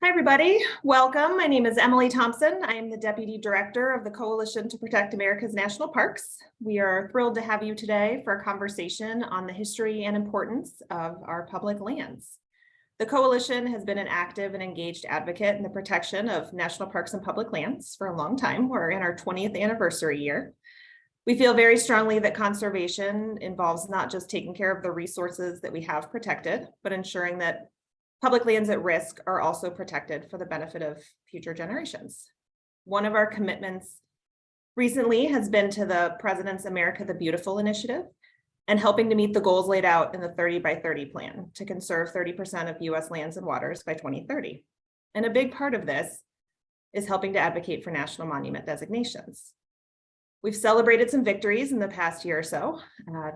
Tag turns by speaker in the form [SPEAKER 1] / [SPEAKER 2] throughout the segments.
[SPEAKER 1] Hi, everybody. Welcome. My name is Emily Thompson. I am the Deputy Director of the Coalition to Protect America's National Parks. We are thrilled to have you today for a conversation on the history and importance of our public lands. The Coalition has been an active and engaged advocate in the protection of national parks and public lands for a long time. We're in our 20th anniversary year. We feel very strongly that conservation involves not just taking care of the resources that we have protected, but ensuring that public lands at risk are also protected for the benefit of future generations. One of our commitments recently has been to the President's America the Beautiful initiative and helping to meet the goals laid out in the 30 by 30 plan to conserve 30% of US lands and waters by 2030. And a big part of this is helping to advocate for national monument designations. We've celebrated some victories in the past year or so,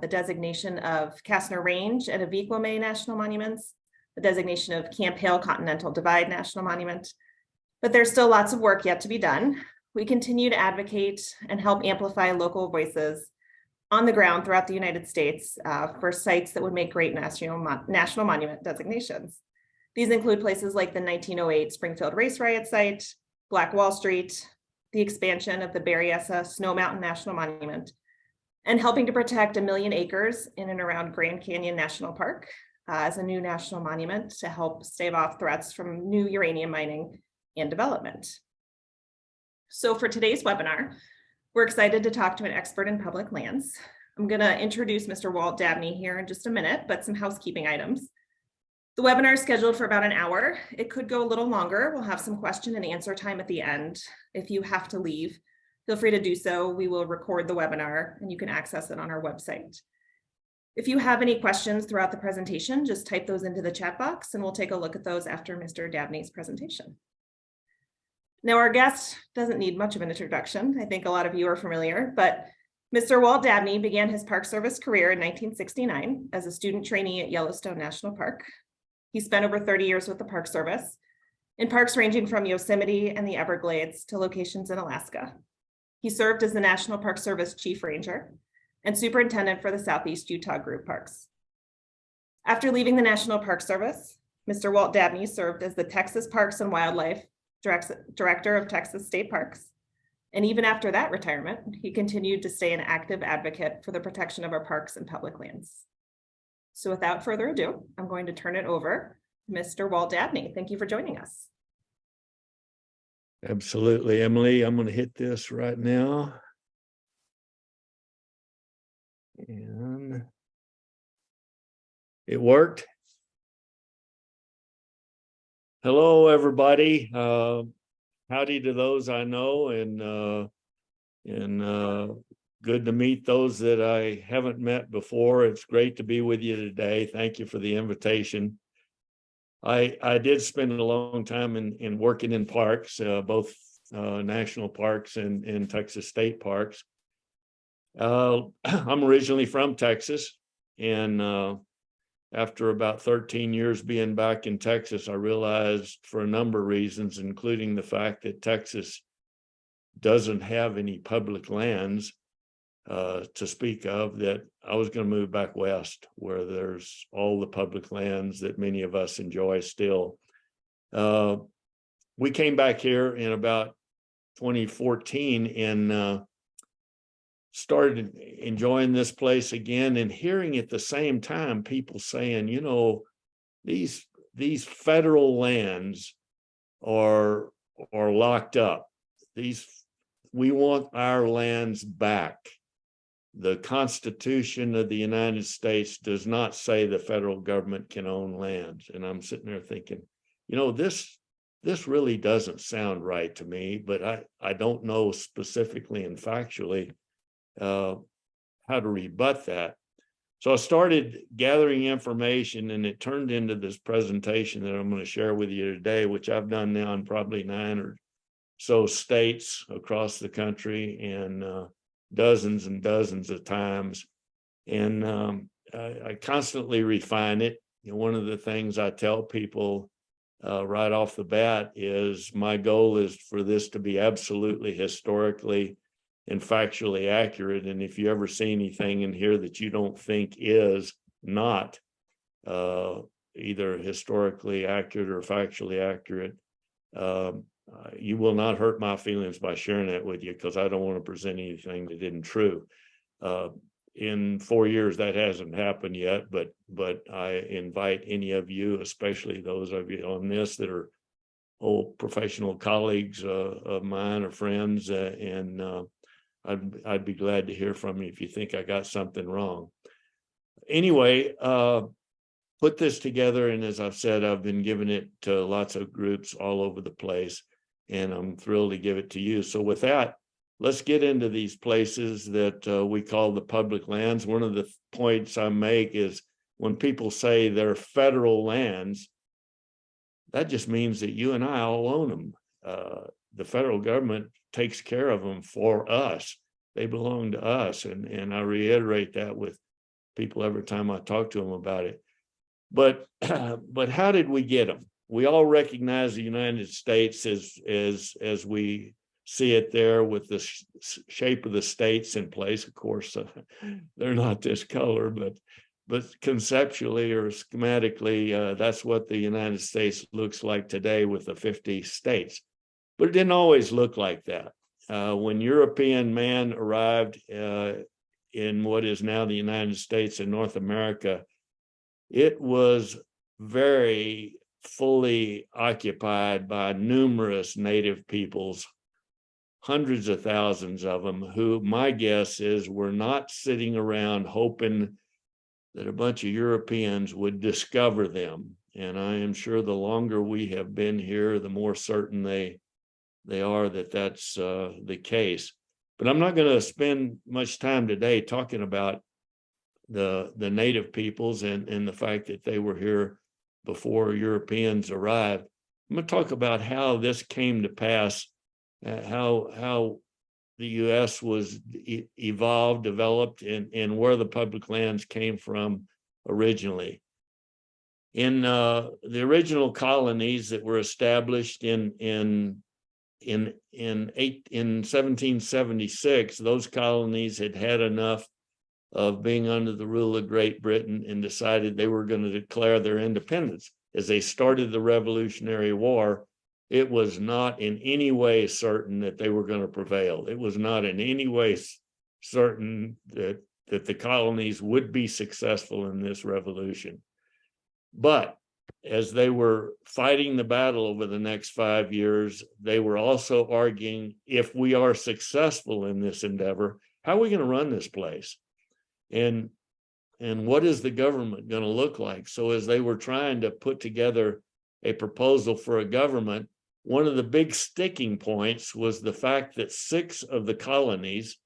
[SPEAKER 1] the designation of Kastner Range and Aviquame National Monuments, the designation of Camp Hale Continental Divide National Monument, but there's still lots of work yet to be done. We continue to advocate and help amplify local voices on the ground throughout the United States for sites that would make great national monument designations. These include places like the 1908 Springfield Race Riot site, Black Wall Street, the expansion of the Berryessa Snow Mountain National Monument, and helping to protect 1 million acres in and around Grand Canyon National Park as a new national monument to help stave off threats from new uranium mining and development. So for today's webinar, we're excited to talk to an expert in public lands. I'm going to introduce Mr. Walt Dabney here in just a minute, but some housekeeping items. The webinar is scheduled for about an hour. It could go a little longer. We'll have some question and answer time at the end. If you have to leave, feel free to do so. We will record the webinar and you can access it on our website. If you have any questions throughout the presentation, just type those into the chat box and we'll take a look at those after Mr. Dabney's presentation. Now, our guest doesn't need much of an introduction. I think a lot of you are familiar, but Mr. Walt Dabney began his Park Service career in 1969 as a student trainee at Yellowstone National Park. He spent over 30 years with the Park Service in parks ranging from Yosemite and the Everglades to locations in Alaska. He served as the National Park Service Chief Ranger and superintendent for the Southeast Utah Group Parks. After leaving the National Park Service, Mr. Walt Dabney served as the Texas Parks and Wildlife Director of Texas State Parks. And even after that retirement, he continued to stay an active advocate for the protection of our parks and public lands. So without further ado, I'm going to turn it over to Mr. Walt Dabney. Thank you for joining us.
[SPEAKER 2] Absolutely, Emily. I'm going to hit this right now. And it worked. Hello, everybody. Howdy to those I know, and good to meet those that I haven't met before. It's great to be with you today. Thank you for the invitation. I did spend a long time in working in parks, both national parks and Texas state parks. I'm originally from Texas, and after about 13 years being back in Texas, I realized for a number of reasons, including the fact that Texas doesn't have any public lands to speak of, that I was going to move back west where there's all the public lands that many of us enjoy still. We came back here in about 2014 and started enjoying this place again, and hearing at the same time people saying, you know, these federal lands are locked up. We want our lands back. The Constitution of the United States does not say the federal government can own lands. And I'm sitting there thinking, you know, this really doesn't sound right to me, but I don't know specifically and factually how to rebut that. So I started gathering information, and it turned into this presentation that I'm going to share with you today, which I've done now in probably 9 or so states across the country, and dozens and dozens of times. And I constantly refine it. You know, one of the things I tell people right off the bat is my goal is for this to be absolutely historically and factually accurate. And if you ever see anything in here that you don't think is not either historically accurate or factually accurate, You will not hurt my feelings by sharing that with you, because I don't want to present anything that isn't true. In 4 years, that hasn't happened yet, but I invite any of you, especially those of you on this that are old professional colleagues of mine or friends, and I'd be glad to hear from you if you think I got something wrong. Anyway, put this together, and as I've said, I've been giving it to lots of groups all over the place, and I'm thrilled to give it to you. So with that, let's get into these places that we call the public lands. One of the points I make is when people say they're federal lands, that just means that you and I all own them. The federal government takes care of them for us. They belong to us. And I reiterate that with people every time I talk to them about it. But how did we get them? We all recognize the United States as we see it there, with the shape of the states in place. Of course, they're not this color, but conceptually or schematically, that's what the United States looks like today with the 50 states. But it didn't always look like that. When European man arrived in what is now the United States and North America, it was very fully occupied by numerous native peoples, hundreds of thousands of them, who my guess is were not sitting around hoping that a bunch of Europeans would discover them. And I am sure the longer we have been here, the more certain they are that that's the case. But I'm not going to spend much time today talking about the native peoples and the fact that they were here before Europeans arrived. I'm going to talk about how this came to pass, how the U.S. was evolved, developed, and where the public lands came from originally. In the original colonies that were established in 1776, those colonies had enough of being under the rule of Great Britain and decided they were going to declare their independence. As they started the Revolutionary War, it was not in any way certain that they were going to prevail. It was not in any way certain that the colonies would be successful in this revolution. But as they were fighting the battle over the next 5 years, they were also arguing, if we are successful in this endeavor, how are we going to run this place? And what is the government going to look like? So as they were trying to put together a proposal for a government, one of the big sticking points was the fact that 6 of the colonies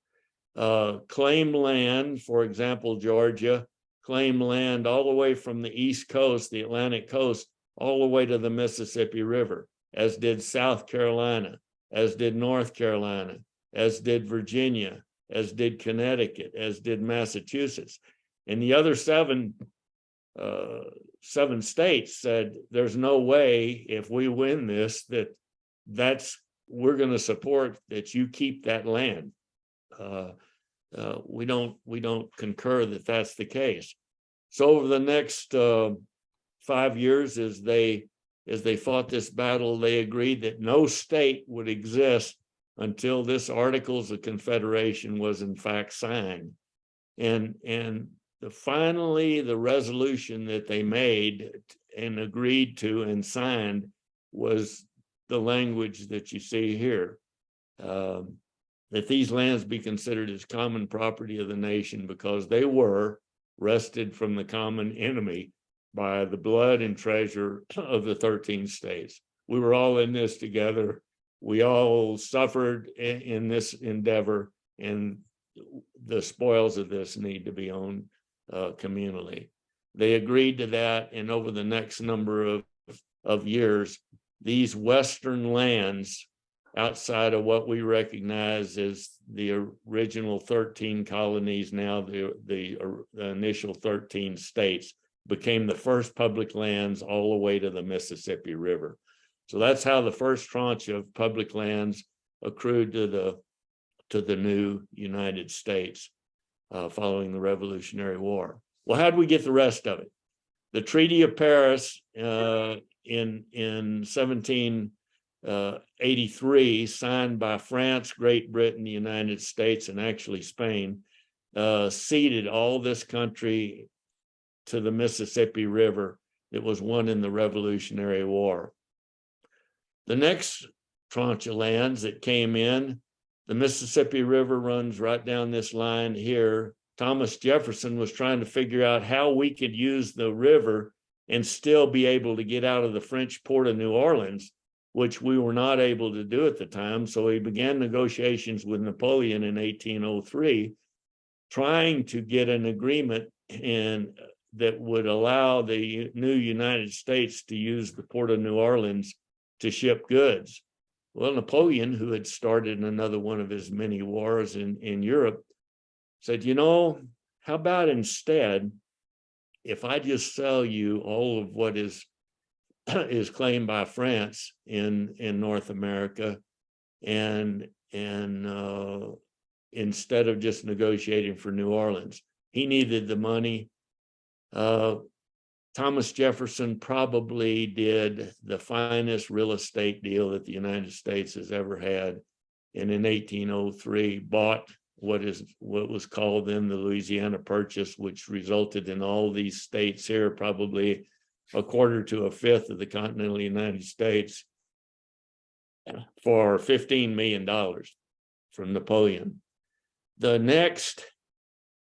[SPEAKER 2] claimed land. For example, Georgia claimed land all the way from the East Coast, the Atlantic coast, all the way to the Mississippi River, as did South Carolina, as did North Carolina, as did Virginia, as did Connecticut, as did Massachusetts. And the other seven states said, there's no way, if we win this, we're going to support that you keep that land. We don't concur that that's the case. So over the next 5 years, as they fought this battle, they agreed that no state would exist until this Articles of Confederation was in fact signed. And finally, the resolution that they made and agreed to and signed was the language that you see here, that these lands be considered as common property of the nation because they were wrested from the common enemy by the blood and treasure of the 13 states. We were all in this together. We all suffered in this endeavor, and the spoils of this need to be owned communally. They agreed to that, and over the next number of years, these Western lands outside of what we recognize as the original 13 colonies, now the initial 13 states, became the first public lands all the way to the Mississippi River. So that's how the first tranche of public lands accrued to the new United States following the Revolutionary War. Well, how did we get the rest of it? The Treaty of Paris in 17 83, signed by France, Great Britain, the United States, and actually Spain, ceded all this country to the Mississippi River that was won in the Revolutionary War. The next tranche of lands that came in, the Mississippi River runs right down this line here. Thomas Jefferson was trying to figure out how we could use the river and still be able to get out of the French port of New Orleans, which we were not able to do at the time. So he began negotiations with Napoleon in 1803, trying to get an agreement that would allow the new United States to use the port of New Orleans to ship goods. Well, Napoleon, who had started another one of his many wars in Europe, said, you know, how about instead, if I just sell you all of what is claimed by France in North America, and instead of just negotiating for New Orleans, he needed the money. Thomas Jefferson probably did the finest real estate deal that the United States has ever had, and in 1803 bought what was called then the Louisiana Purchase, which resulted in all these states here, probably a quarter to a fifth of the continental United States, for $15 million from Napoleon. The next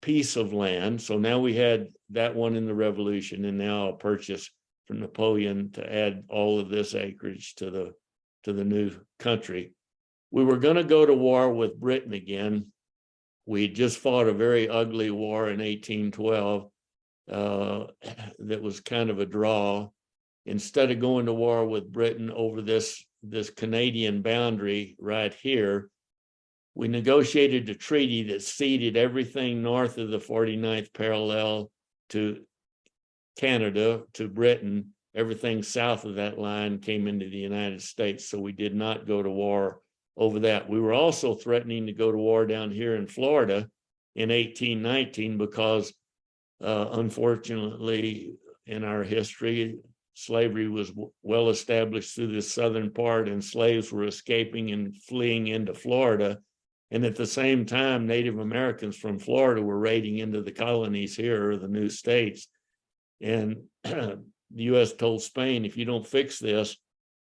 [SPEAKER 2] piece of land, so now we had that one in the Revolution, and now a purchase from Napoleon to add all of this acreage to the new country. We were going to go to war with Britain again. We just fought a very ugly war in 1812 that was kind of a draw. Instead of going to war with Britain over this Canadian boundary right here, we negotiated a treaty that ceded everything north of the 49th parallel to Canada, to Britain. Everything south of that line came into the United States, so we did not go to war over that. We were also threatening to go to war down here in Florida in 1819 because unfortunately in our history, slavery was well established through the southern part, and slaves were escaping and fleeing into Florida. And at the same time, Native Americans from Florida were raiding into the colonies here, or the new states. And the U.S. told Spain, if you don't fix this,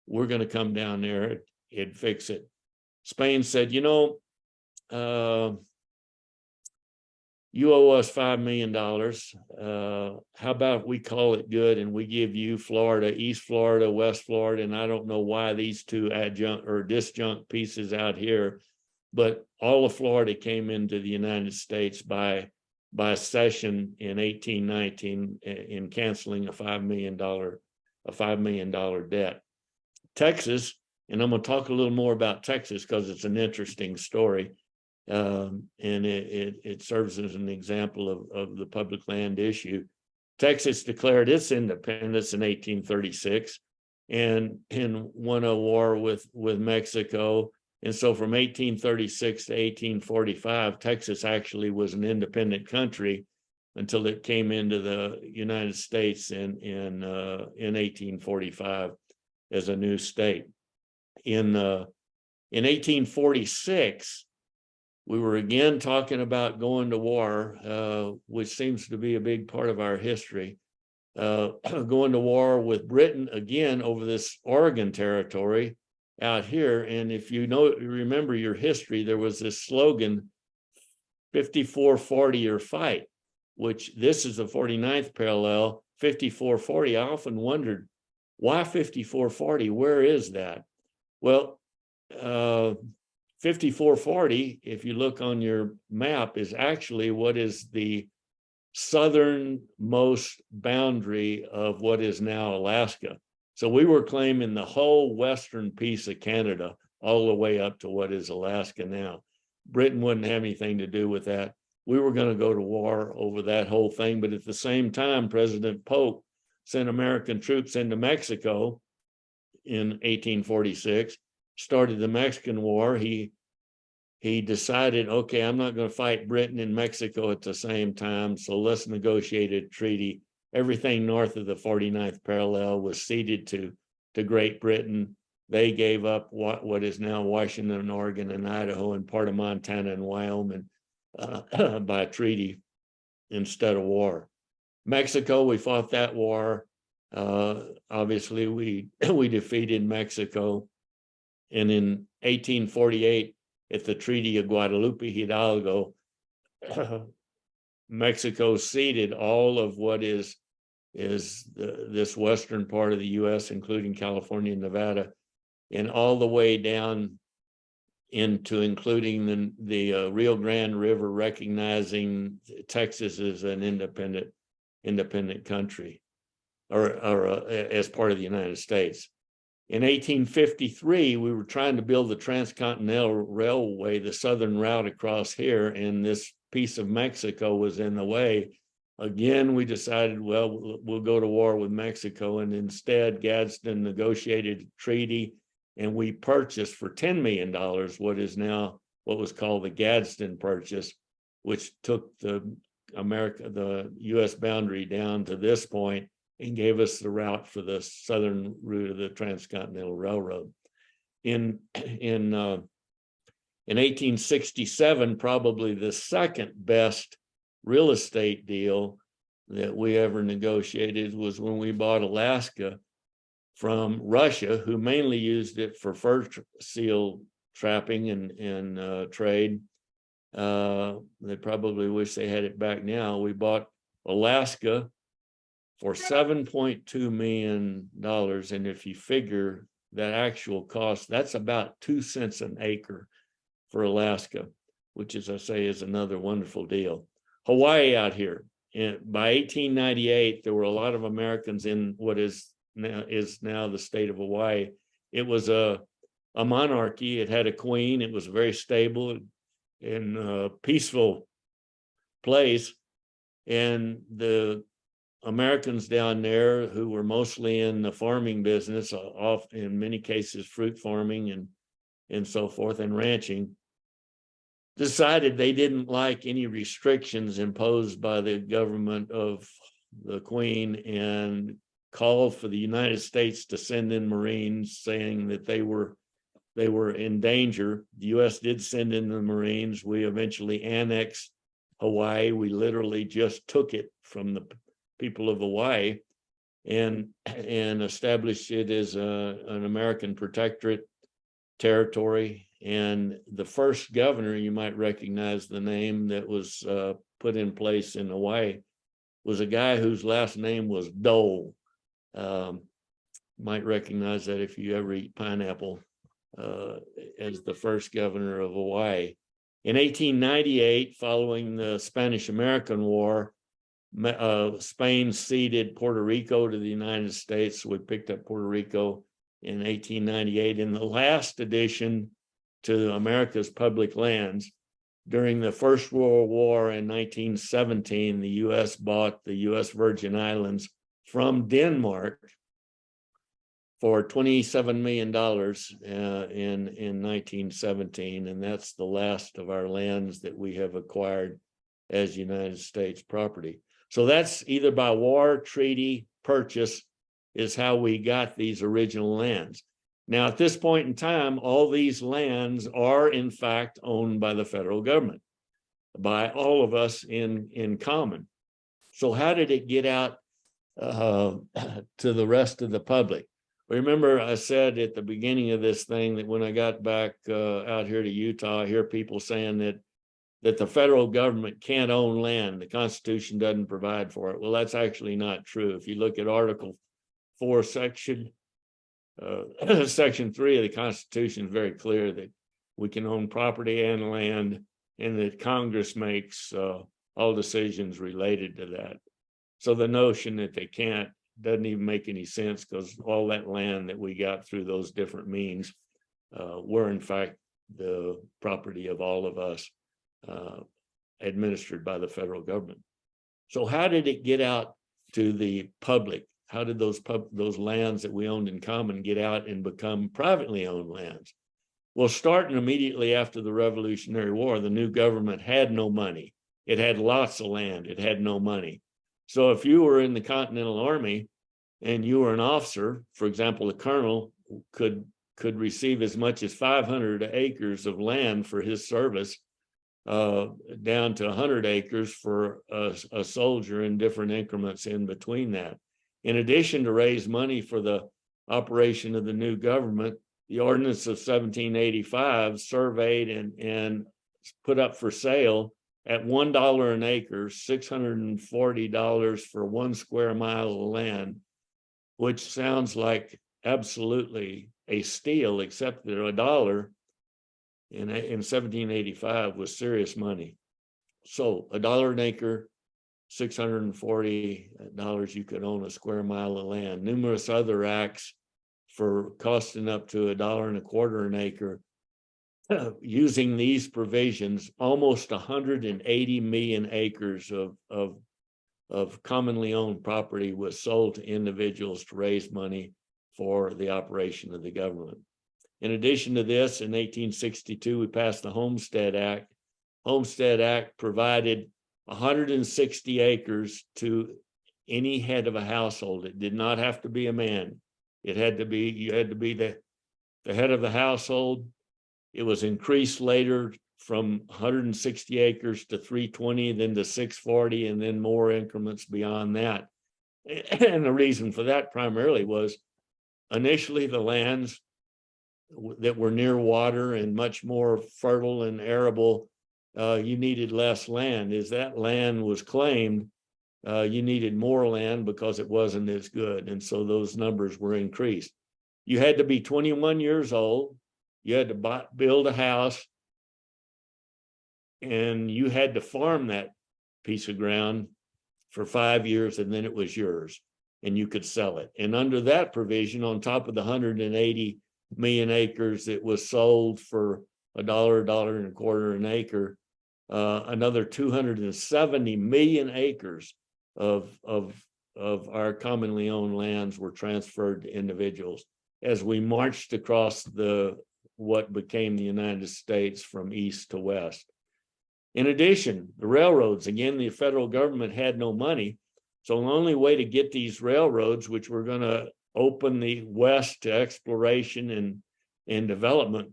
[SPEAKER 2] we're going to come down there and fix it. Spain said, you know, you owe us $5 million. How about we call it good and we give you Florida, East Florida, West Florida, and I don't know why these two adjunct or disjunct pieces out here, but all of Florida came into the United States by cession in 1819 in canceling a $5 million debt. Texas, and I'm going to talk a little more about Texas because it's an interesting story. And it serves as an example of the public land issue. Texas declared its independence in 1836 and won a war with Mexico. And so from 1836 to 1845, Texas actually was an independent country until it came into the United States in 1845 as a new state. In 1846, we were again talking about going to war, which seems to be a big part of our history, going to war with Britain again over this Oregon territory out here. And if you remember your history, there was this slogan, 54-40 or fight, which this is the 49th parallel, 54-40. I often wondered, why 54-40? Where is that? Well, 54-40, if you look on your map, is actually what is the southernmost boundary of what is now Alaska. So we were claiming the whole western piece of Canada all the way up to what is Alaska now. Britain wouldn't have anything to do with that. We were going to go to war over that whole thing, but at the same time, President Polk sent American troops into Mexico in 1846, started the Mexican War. He decided, okay, I'm not going to fight Britain and Mexico at the same time, so let's negotiate a treaty. Everything north of the 49th parallel was ceded to Great Britain. they gave up what is now Washington, Oregon, and Idaho, and part of Montana and Wyoming by treaty instead of war. Mexico, we fought that war. Obviously, we defeated Mexico. And in 1848, at the Treaty of Guadalupe Hidalgo, Mexico ceded all of what is this western part of the U.S., including California and Nevada, and all the way down into including the Rio Grande River, recognizing Texas as an independent country, or as part of the United States. In 1853, we were trying to build the transcontinental railway, the southern route across here, and this piece of Mexico was in the way. Again, we decided, well, we'll go to war with Mexico, and instead Gadsden negotiated a treaty, and we purchased for $10 million what was called the Gadsden Purchase, which took the U.S. boundary down to this point and gave us the route for the southern route of the Transcontinental Railroad. In 1867, probably the second best real estate deal that we ever negotiated was when we bought Alaska from Russia, who mainly used it for fur seal trapping and trade. They probably wish they had it back now. We bought Alaska for $7.2 million. And if you figure that actual cost, that's about 2 cents an acre for Alaska, which, as I say, is another wonderful deal. Hawaii out here. And by 1898, there were a lot of Americans in what is now the state of Hawaii. It was a monarchy. It had a queen. It was a very stable and peaceful place. And the Americans down there, who were mostly in the farming business, in many cases fruit farming and so forth, and ranching, decided they didn't like any restrictions imposed by the government of the Queen, and called for the United States to send in Marines, saying that they were in danger. The U.S. did send in the Marines. We eventually annexed Hawaii. We literally just took it from the people of Hawaii and established it as an American protectorate territory. And the first governor, you might recognize the name, that was put in place in Hawaii was a guy whose last name was Dole. Might recognize that if you ever eat pineapple, as the first governor of Hawaii. In 1898, following the Spanish-American War, Spain ceded Puerto Rico to the United States. We picked up Puerto Rico in 1898. In the last addition to America's public lands, during the First World War in 1917, the U.S. bought the U.S. Virgin Islands from Denmark for $27 million in 1917, and that's the last of our lands that we have acquired as United States property. So that's either by war, treaty, purchase, is how we got these original lands. Now, at this point in time, all these lands are in fact owned by the federal government, by all of us in common. So how did it get out to the rest of the public? Remember, I said at the beginning of this thing that when I got back out here to Utah, I hear people saying that the federal government can't own land. The Constitution doesn't provide for it. Well, that's actually not true. If you look at Article 4, Section 3 of the Constitution, is very clear that we can own property and land, and that Congress makes all decisions related to that. So the notion that they can't doesn't even make any sense, because all that land that we got through those different means were in fact the property of all of us, administered by the federal government. So how did it get out to the public? How did those lands that we owned in common get out and become privately owned lands? Well, starting immediately after the Revolutionary War, the new government had no money. It had lots of land. It had no money. So if you were in the Continental Army and you were an officer, for example, a colonel could could receive as much as 500 acres of land for his service, down to 100 acres for a soldier in different increments in between that. In addition to raise money for the operation of the new government, the Ordinance of 1785 surveyed and put up for sale at $1 an acre, $640 for 1 square mile of land, which sounds like absolutely a steal, except that $1 in 1785 was serious money. So $1 an acre, $640, you could own a square mile of land. Numerous other acts for costing up to $1.25 an acre. Using these provisions, almost 180 million acres of commonly owned property was sold to individuals to raise money for the operation of the government. In addition to this, in 1862, we passed the Homestead Act. Homestead Act provided 160 acres to any head of a household. It did not have to be a man. It had to be, you had to be the head of the household. It was increased later from 160 acres to 320, then to 640, and then more increments beyond that. And the reason for that primarily was initially the lands that were near water and much more fertile and arable, you needed less land. As that land was claimed, you needed more land because it wasn't as good. And so those numbers were increased. You had to be 21 years old. You had to build a house, and you had to farm that piece of ground for 5 years, and then it was yours, and you could sell it. And under that provision, on top of the 180 million acres that was sold for $1.25 an acre, another 270 million acres of our commonly owned lands were transferred to individuals as we marched across what became the United States from east to west. In addition, the railroads, again, the federal government had no money. So the only way to get these railroads, which were going to open the West to exploration and development,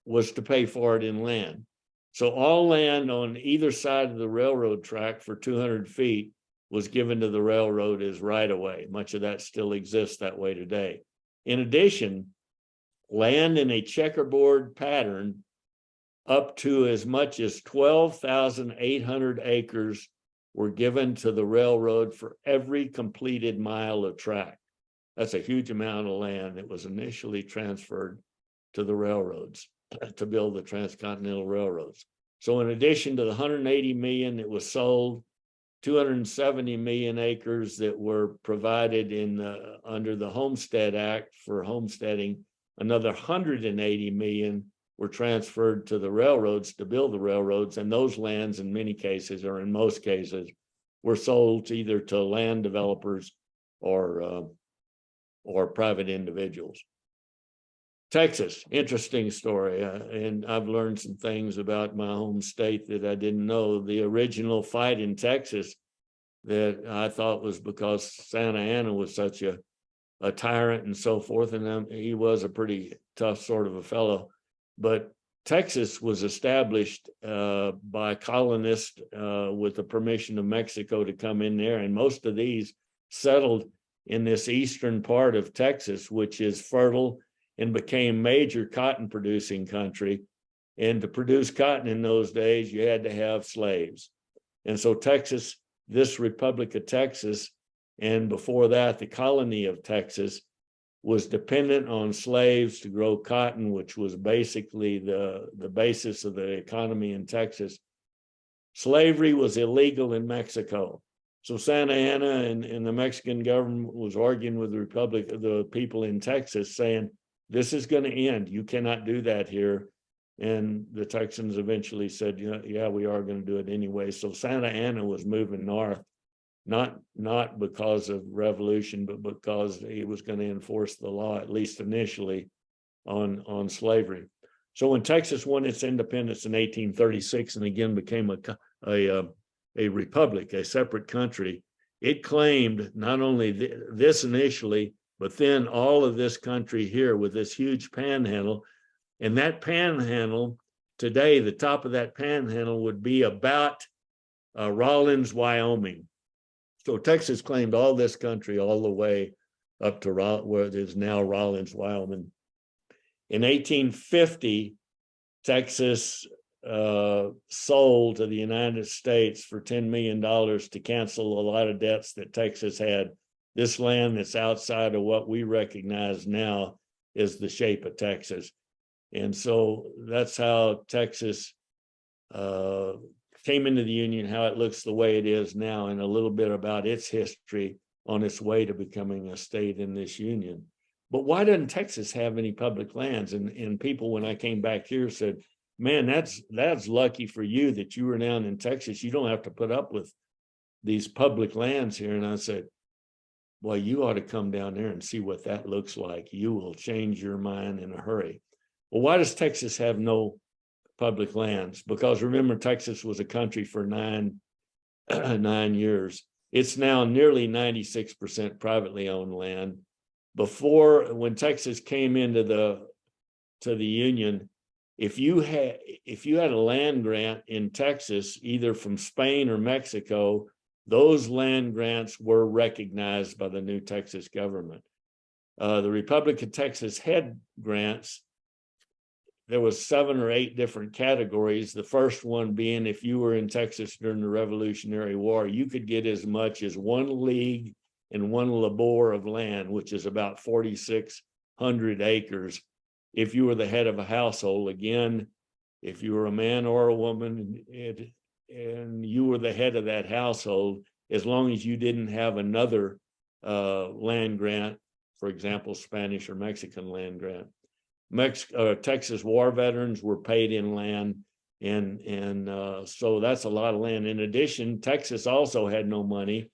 [SPEAKER 2] was to pay for it in land. So all land on either side of the railroad track for 200 feet was given to the railroad as right-of-way. Much of that still exists that way today. In addition, land in a checkerboard pattern up to as much as 12,800 acres were given to the railroad for every completed mile of track. That's a huge amount of land that was initially transferred to the railroads to build the transcontinental railroads. So in addition to the 180 million that was sold, 270 million acres that were provided under the Homestead Act for homesteading, another 180 million were transferred to the railroads to build the railroads, and those lands in many cases, or in most cases, were sold either to land developers or private individuals. Texas, interesting story, and I've learned some things about my home state that I didn't know. The original fight in Texas that I thought was because Santa Anna was such a tyrant and so forth, and he was a pretty tough sort of a fellow. But Texas was established by colonists with the permission of Mexico to come in there, and most of these settled in this eastern part of Texas, which is fertile and became major cotton producing country. And to produce cotton in those days, you had to have slaves. And so Texas, this Republic of Texas, and before that, the colony of Texas, was dependent on slaves to grow cotton, which was basically the basis of the economy in Texas. Slavery was illegal in Mexico. So Santa Anna and the Mexican government was arguing with the people in Texas, saying, this is going to end. You cannot do that here. And the Texans eventually said, yeah, we are going to do it anyway. So Santa Anna was moving north, not because of revolution, but because he was going to enforce the law, at least initially, on slavery. So when Texas won its independence in 1836 and again became a republic, a separate country, it claimed not only this initially, but then all of this country here with this huge panhandle. And that panhandle today, the top of that panhandle would be about Rawlins, Wyoming. So Texas claimed all this country all the way up to where it is now Rawlins, Wyoming. In 1850, Texas sold to the United States for $10 million to cancel a lot of debts that Texas had. This land that's outside of what we recognize now is the shape of Texas. And so that's how Texas came into the Union, how it looks the way it is now, and a little bit about its history on its way to becoming a state in this Union. But why doesn't Texas have any public lands? And people, when I came back here, said, man, that's lucky for you that you were down in Texas. You don't have to put up with these public lands here. And I said, well, you ought to come down there and see what that looks like. You will change your mind in a hurry. Well, why does Texas have no public lands? Because remember, Texas was a country for nine years. It's now nearly 96% privately owned land. Before, when Texas came into the Union, if you had a land grant in Texas, either from Spain or Mexico, those land grants were recognized by the new Texas government. The Republic of Texas had grants. There was 7 or 8 different categories. The first one being, if you were in Texas during the Revolutionary War, you could get as much as 1 league and 1 labor of land, which is about 4,600 acres. If you were the head of a household, again, if you were a man or a woman and you were the head of that household, as long as you didn't have another land grant, for example, Spanish or Mexican land grant. Texas war veterans were paid in land, and so that's a lot of land. In addition, Texas also had no money,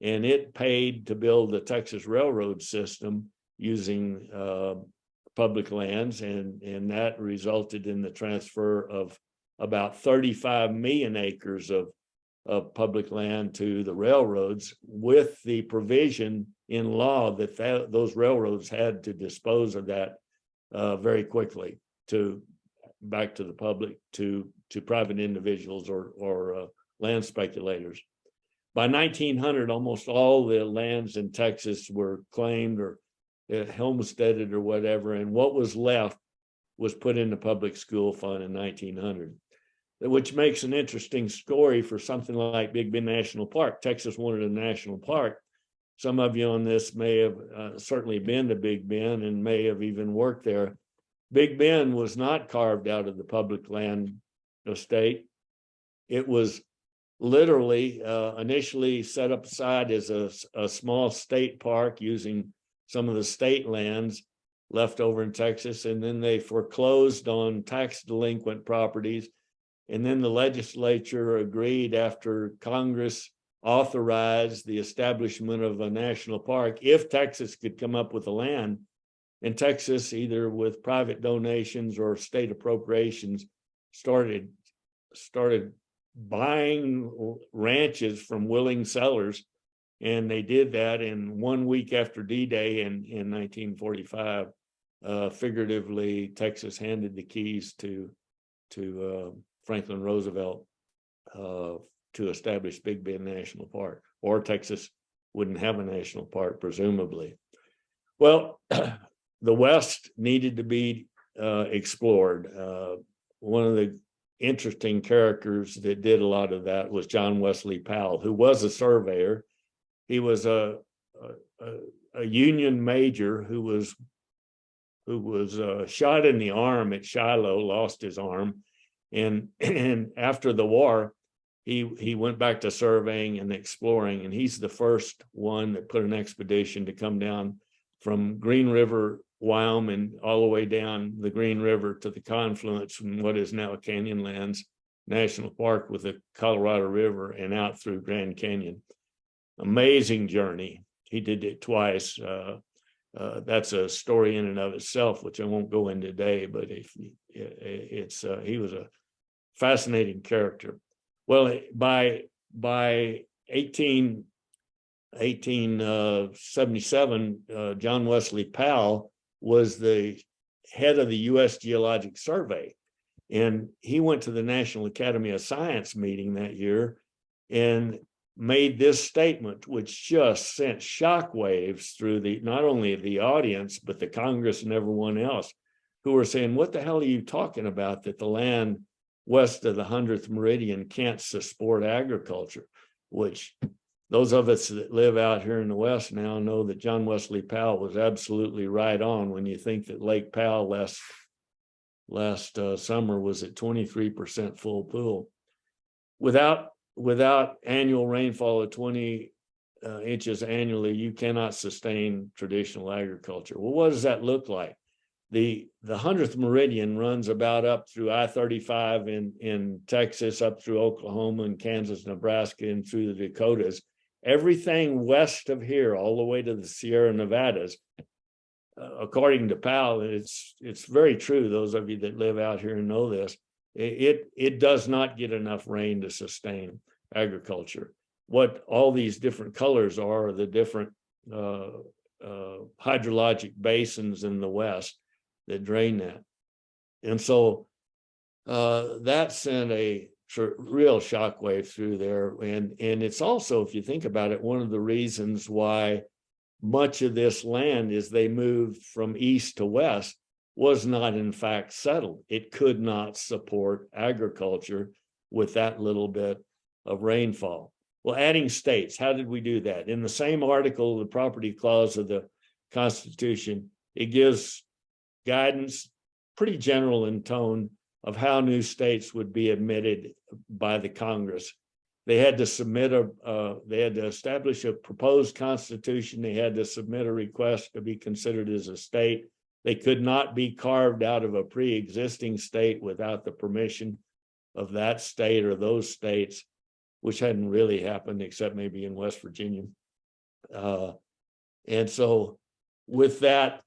[SPEAKER 2] and it paid to build the Texas railroad system using public lands, and that resulted in the transfer of about 35 million acres of public land to the railroads, with the provision in law that those railroads had to dispose of that very quickly back to the public, to private individuals or land speculators. By 1900, almost all the lands in Texas were claimed or homesteaded or whatever, and what was left was put in the public school fund in 1900, which makes an interesting story for something like Big Bend National Park. Texas wanted a national park. Some of you on this may have certainly been to Big Bend and may have even worked there. Big Bend was not carved out of the public land estate. It was literally initially set up aside as a small state park using some of the state lands left over in Texas, and then they foreclosed on tax delinquent properties. And then the legislature agreed, after Congress authorized the establishment of a national park, if Texas could come up with the land. And Texas, either with private donations or state appropriations, started buying ranches from willing sellers. And they did that in 1 week after D-Day in 1945. Figuratively, Texas handed the keys to Franklin Roosevelt to establish Big Bend National Park, or Texas wouldn't have a national park, presumably. Well, the West needed to be explored. One of the interesting characters that did a lot of that was John Wesley Powell, who was a surveyor. He was a Union major who was shot in the arm at Shiloh, lost his arm, and after the war, he went back to surveying and exploring, and he's the first one that put an expedition to come down from Green River, Wyoming, all the way down the Green River to the confluence in what is now Canyonlands National Park with the Colorado River, and out through Grand Canyon. Amazing journey. He did it twice. That's a story in and of itself, which I won't go into today, but he was a fascinating character. Well, by 18 1877, John Wesley Powell was the head of the U.S. Geologic Survey. And he went to the National Academy of Science meeting that year and made this statement, which just sent shockwaves through not only the audience, but the Congress and everyone else who were saying, what the hell are you talking about, that the land west of the 100th meridian can't support agriculture? Which those of us that live out here in the West now know that John Wesley Powell was absolutely right on when you think that Lake Powell last summer was at 23% full pool. Without annual rainfall of 20 inches annually, you cannot sustain traditional agriculture. Well, what does that look like? The 100th meridian runs about up through I-35 in Texas, up through Oklahoma and Kansas, Nebraska, and through the Dakotas. Everything west of here, all the way to the Sierra Nevadas, according to Powell, it's very true. Those of you that live out here know this. It does not get enough rain to sustain agriculture. What all these different colors are the different hydrologic basins in the West that drain that. And so that sent a real shockwave through there. And it's also, if you think about it, one of the reasons why much of this land, as they moved from east to west, was not in fact settled. It could not support agriculture with that little bit of rainfall. Well, adding states, how did we do that? In the same article, the property clause of the Constitution, it gives guidance, pretty general in tone, of how new states would be admitted by the Congress. They had to submit they had to establish a proposed constitution. They had to submit a request to be considered as a state. They could not be carved out of a pre-existing state without the permission of that state or those states, which hadn't really happened except maybe in West Virginia. And so with that,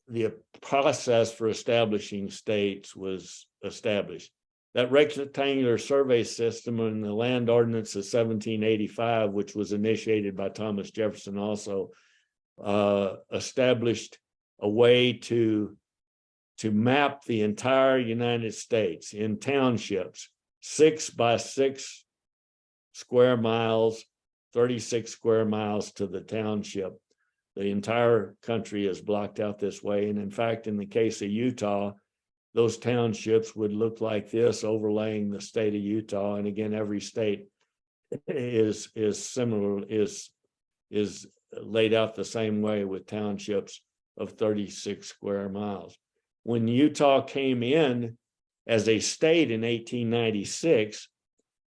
[SPEAKER 2] the process for establishing states was established. That rectangular survey system in the Land Ordinance of 1785, which was initiated by Thomas Jefferson also, established a way to map the entire United States in townships, 6 by 6 square miles, 36 square miles to the township. The entire country is blocked out this way. And in fact, in the case of Utah, those townships would look like this, overlaying the state of Utah. And again, every state is similar, is laid out the same way with townships of 36 square miles. When Utah came in as a state in 1896,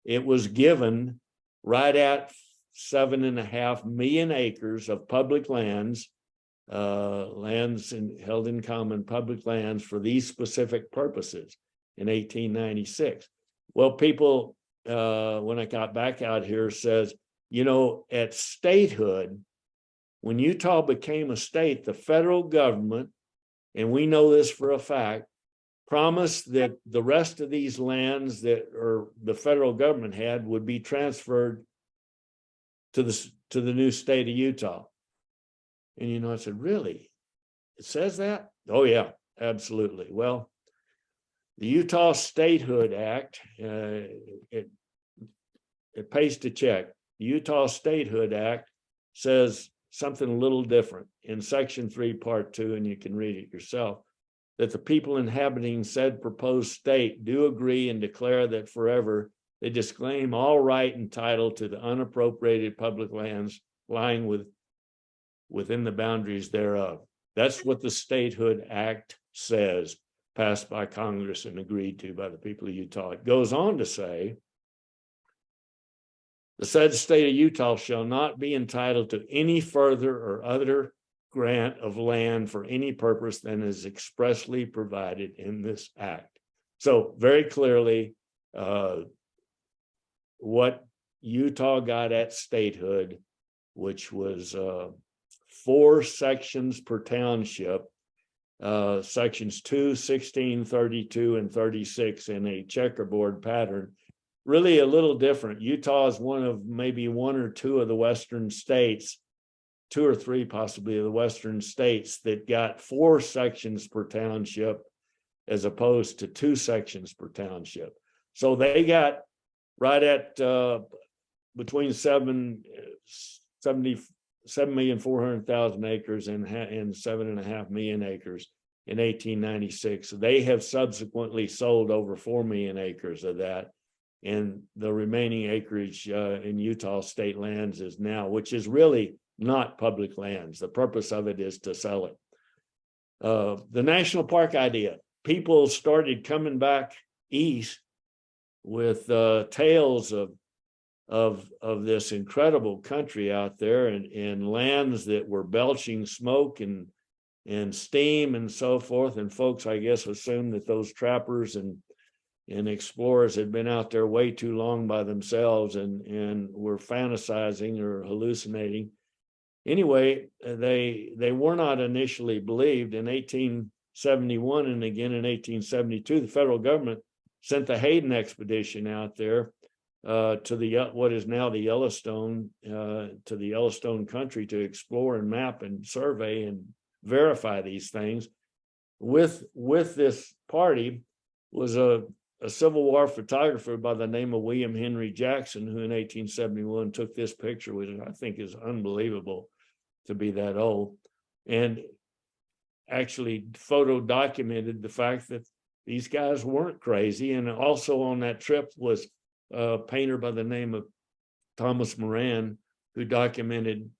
[SPEAKER 2] it was given right at 7.5 million acres of public lands, held in common, public lands for these specific purposes in 1896. Well, people, when I got back out here, says, you know, at statehood, when Utah became a state, the federal government, and we know this for a fact, promised that the rest of these lands that the federal government had would be transferred to the new state of Utah. And, you know, I said, really? It says that? Oh, yeah, absolutely. Well, the Utah Statehood Act, it pays to check. The Utah Statehood Act says something a little different in Section 3, Part 2, and you can read it yourself, that the people inhabiting said proposed state do agree and declare that forever they disclaim all right and title to the unappropriated public lands lying within the boundaries thereof. That's what the Statehood Act says, passed by Congress and agreed to by the people of Utah. It goes on to say, the said state of Utah shall not be entitled to any further or other grant of land for any purpose than is expressly provided in this act. So very clearly, what Utah got at statehood, which was 4 sections per township, sections 2, 16, 32, and 36 in a checkerboard pattern, really a little different. Utah is one of maybe one or two of the western states, two or three possibly of the western states that got 4 sections per township as opposed to 2 sections per township. So they got right at between 7,400,000 acres and 7.5 million acres in 1896. They have subsequently sold over 4 million acres of that. And the remaining acreage in Utah state lands is now, which is really not public lands. The purpose of it is to sell it. The national park idea, people started coming back east with tales of this incredible country out there and lands that were belching smoke and steam and so forth. And folks, I guess, assumed that those trappers and explorers had been out there way too long by themselves and were fantasizing or hallucinating. Anyway, they were not initially believed. In 1871 and again in 1872, the federal government sent the Hayden expedition out there to what is now the Yellowstone, to the Yellowstone country to explore and map and survey and verify these things. With this party was a Civil War photographer by the name of William Henry Jackson, who in 1871 took this picture, which I think is unbelievable to be that old, and actually photo documented the fact that these guys weren't crazy. And also on that trip was a painter by the name of Thomas Moran, who documented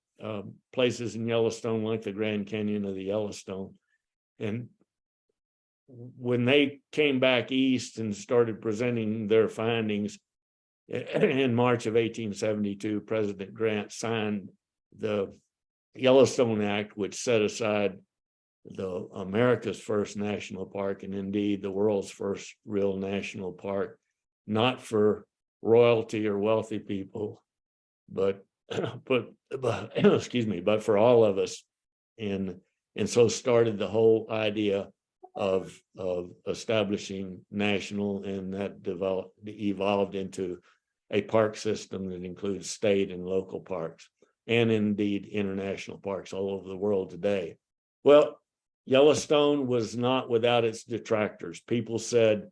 [SPEAKER 2] places in Yellowstone like the Grand Canyon of the Yellowstone. And when they came back east and started presenting their findings in March of 1872, President Grant signed the Yellowstone Act, which set aside the America's first national park and indeed the world's first real national park, not for royalty or wealthy people, but excuse me, but for all of us. And so started the whole idea of establishing national, and that evolved into a park system that includes state and local parks, and indeed international parks all over the world today. Well, Yellowstone was not without its detractors. People said,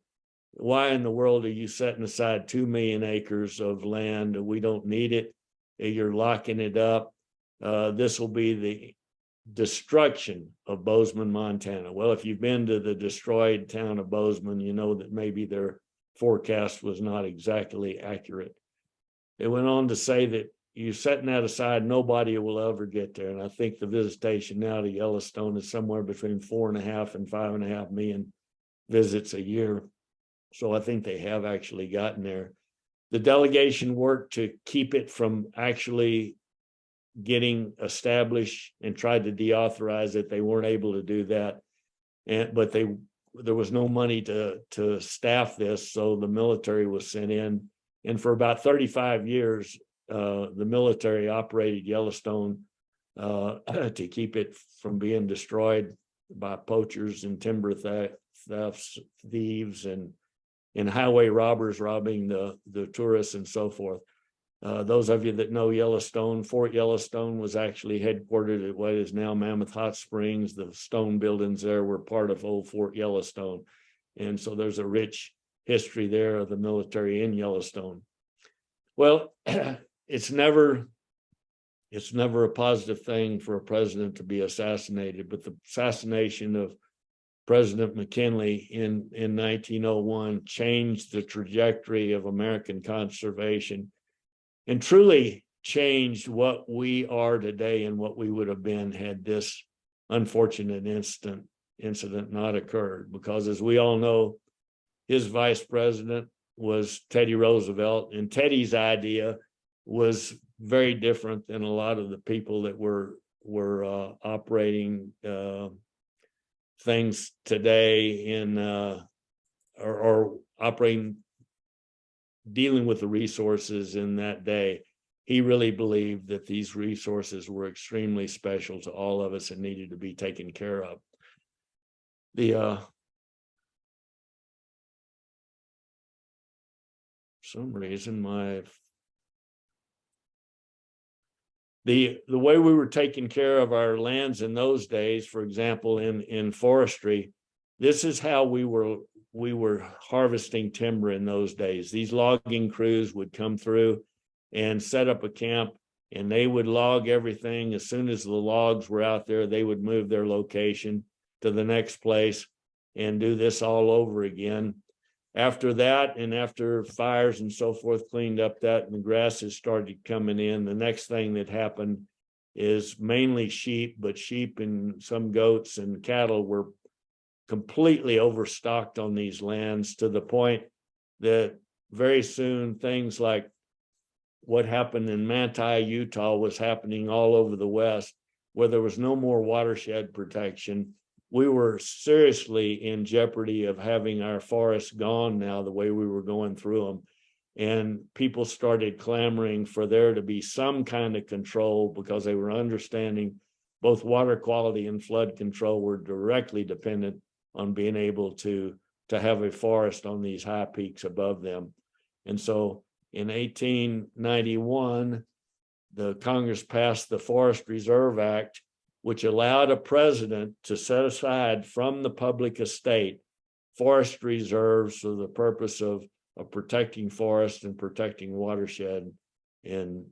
[SPEAKER 2] why in the world are you setting aside 2 million acres of land? We don't need it. You're locking it up. This will be the destruction of Bozeman, Montana. Well, if you've been to the destroyed town of Bozeman, you know that maybe their forecast was not exactly accurate. It went on to say that you setting that aside, nobody will ever get there. And I think the visitation now to Yellowstone is somewhere between 4.5 and 5.5 million visits a year. So I think they have actually gotten there. The delegation worked to keep it from actually getting established and tried to deauthorize it. They weren't able to do that. But there was no money to staff this. So the military was sent in. And for about 35 years, the military operated Yellowstone to keep it from being destroyed by poachers and timber thefts, thieves, and highway robbers robbing the tourists and so forth. Those of you that know Yellowstone, Fort Yellowstone was actually headquartered at what is now Mammoth Hot Springs. The stone buildings there were part of old Fort Yellowstone. And so there's a rich history there of the military in Yellowstone. Well, it's never a positive thing for a president to be assassinated, but the assassination of President McKinley in 1901 changed the trajectory of American conservation and truly changed what we are today and what we would have been had this unfortunate incident not occurred. Because as we all know, his vice president was Teddy Roosevelt, and Teddy's idea was very different than a lot of the people that were operating things today in or operating, dealing with the resources in that day. He really believed that these resources were extremely special to all of us and needed to be taken care of. some reason the way we were taking care of our lands in those days, for example, in forestry, this is how we were harvesting timber in those days. These logging crews would come through and set up a camp, and they would log everything. As soon as the logs were out there, they would move their location to the next place and do this all over again. After that, and after fires and so forth cleaned up that and the grasses started coming in, the next thing that happened is mainly sheep, but sheep and some goats and cattle were completely overstocked on these lands, to the point that very soon things like what happened in Manti, Utah was happening all over the West, where there was no more watershed protection. We were seriously in jeopardy of having our forests gone now the way we were going through them. And people started clamoring for there to be some kind of control, because they were understanding both water quality and flood control were directly dependent on being able to have a forest on these high peaks above them. And so in 1891, the Congress passed the Forest Reserve Act, which allowed a president to set aside from the public estate forest reserves for the purpose of protecting forests and protecting watershed and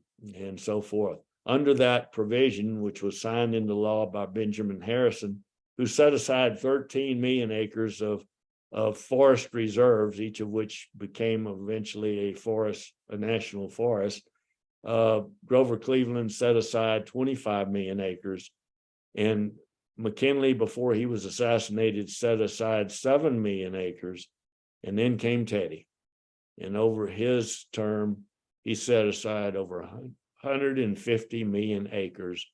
[SPEAKER 2] so forth. Under that provision, which was signed into law by Benjamin Harrison, who set aside 13 million acres of forest reserves, each of which became eventually a national forest. Grover Cleveland set aside 25 million acres. And McKinley, before he was assassinated, set aside 7 million acres. And then came Teddy. And over his term, he set aside over 150 million acres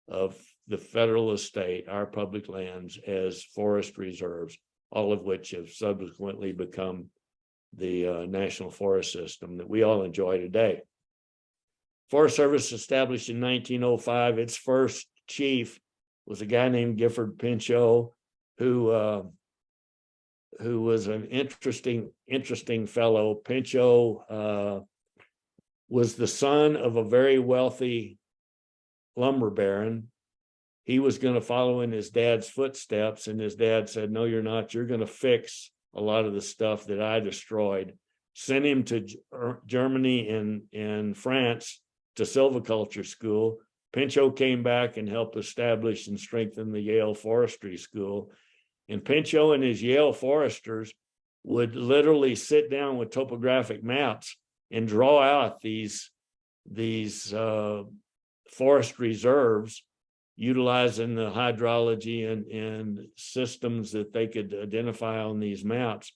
[SPEAKER 2] of the federal estate, our public lands, as forest reserves, all of which have subsequently become the National Forest System that we all enjoy today. Forest Service established in 1905. Its first chief was a guy named Gifford Pinchot, who was an interesting fellow. Pinchot was the son of a very wealthy lumber baron. He was going to follow in his dad's footsteps, and his dad said, "No, you're not. You're going to fix a lot of the stuff that I destroyed." Sent him to Germany and France to silviculture school. Pinchot came back and helped establish and strengthen the Yale Forestry School. And Pinchot and his Yale foresters would literally sit down with topographic maps and draw out these forest reserves, utilizing the hydrology and systems that they could identify on these maps,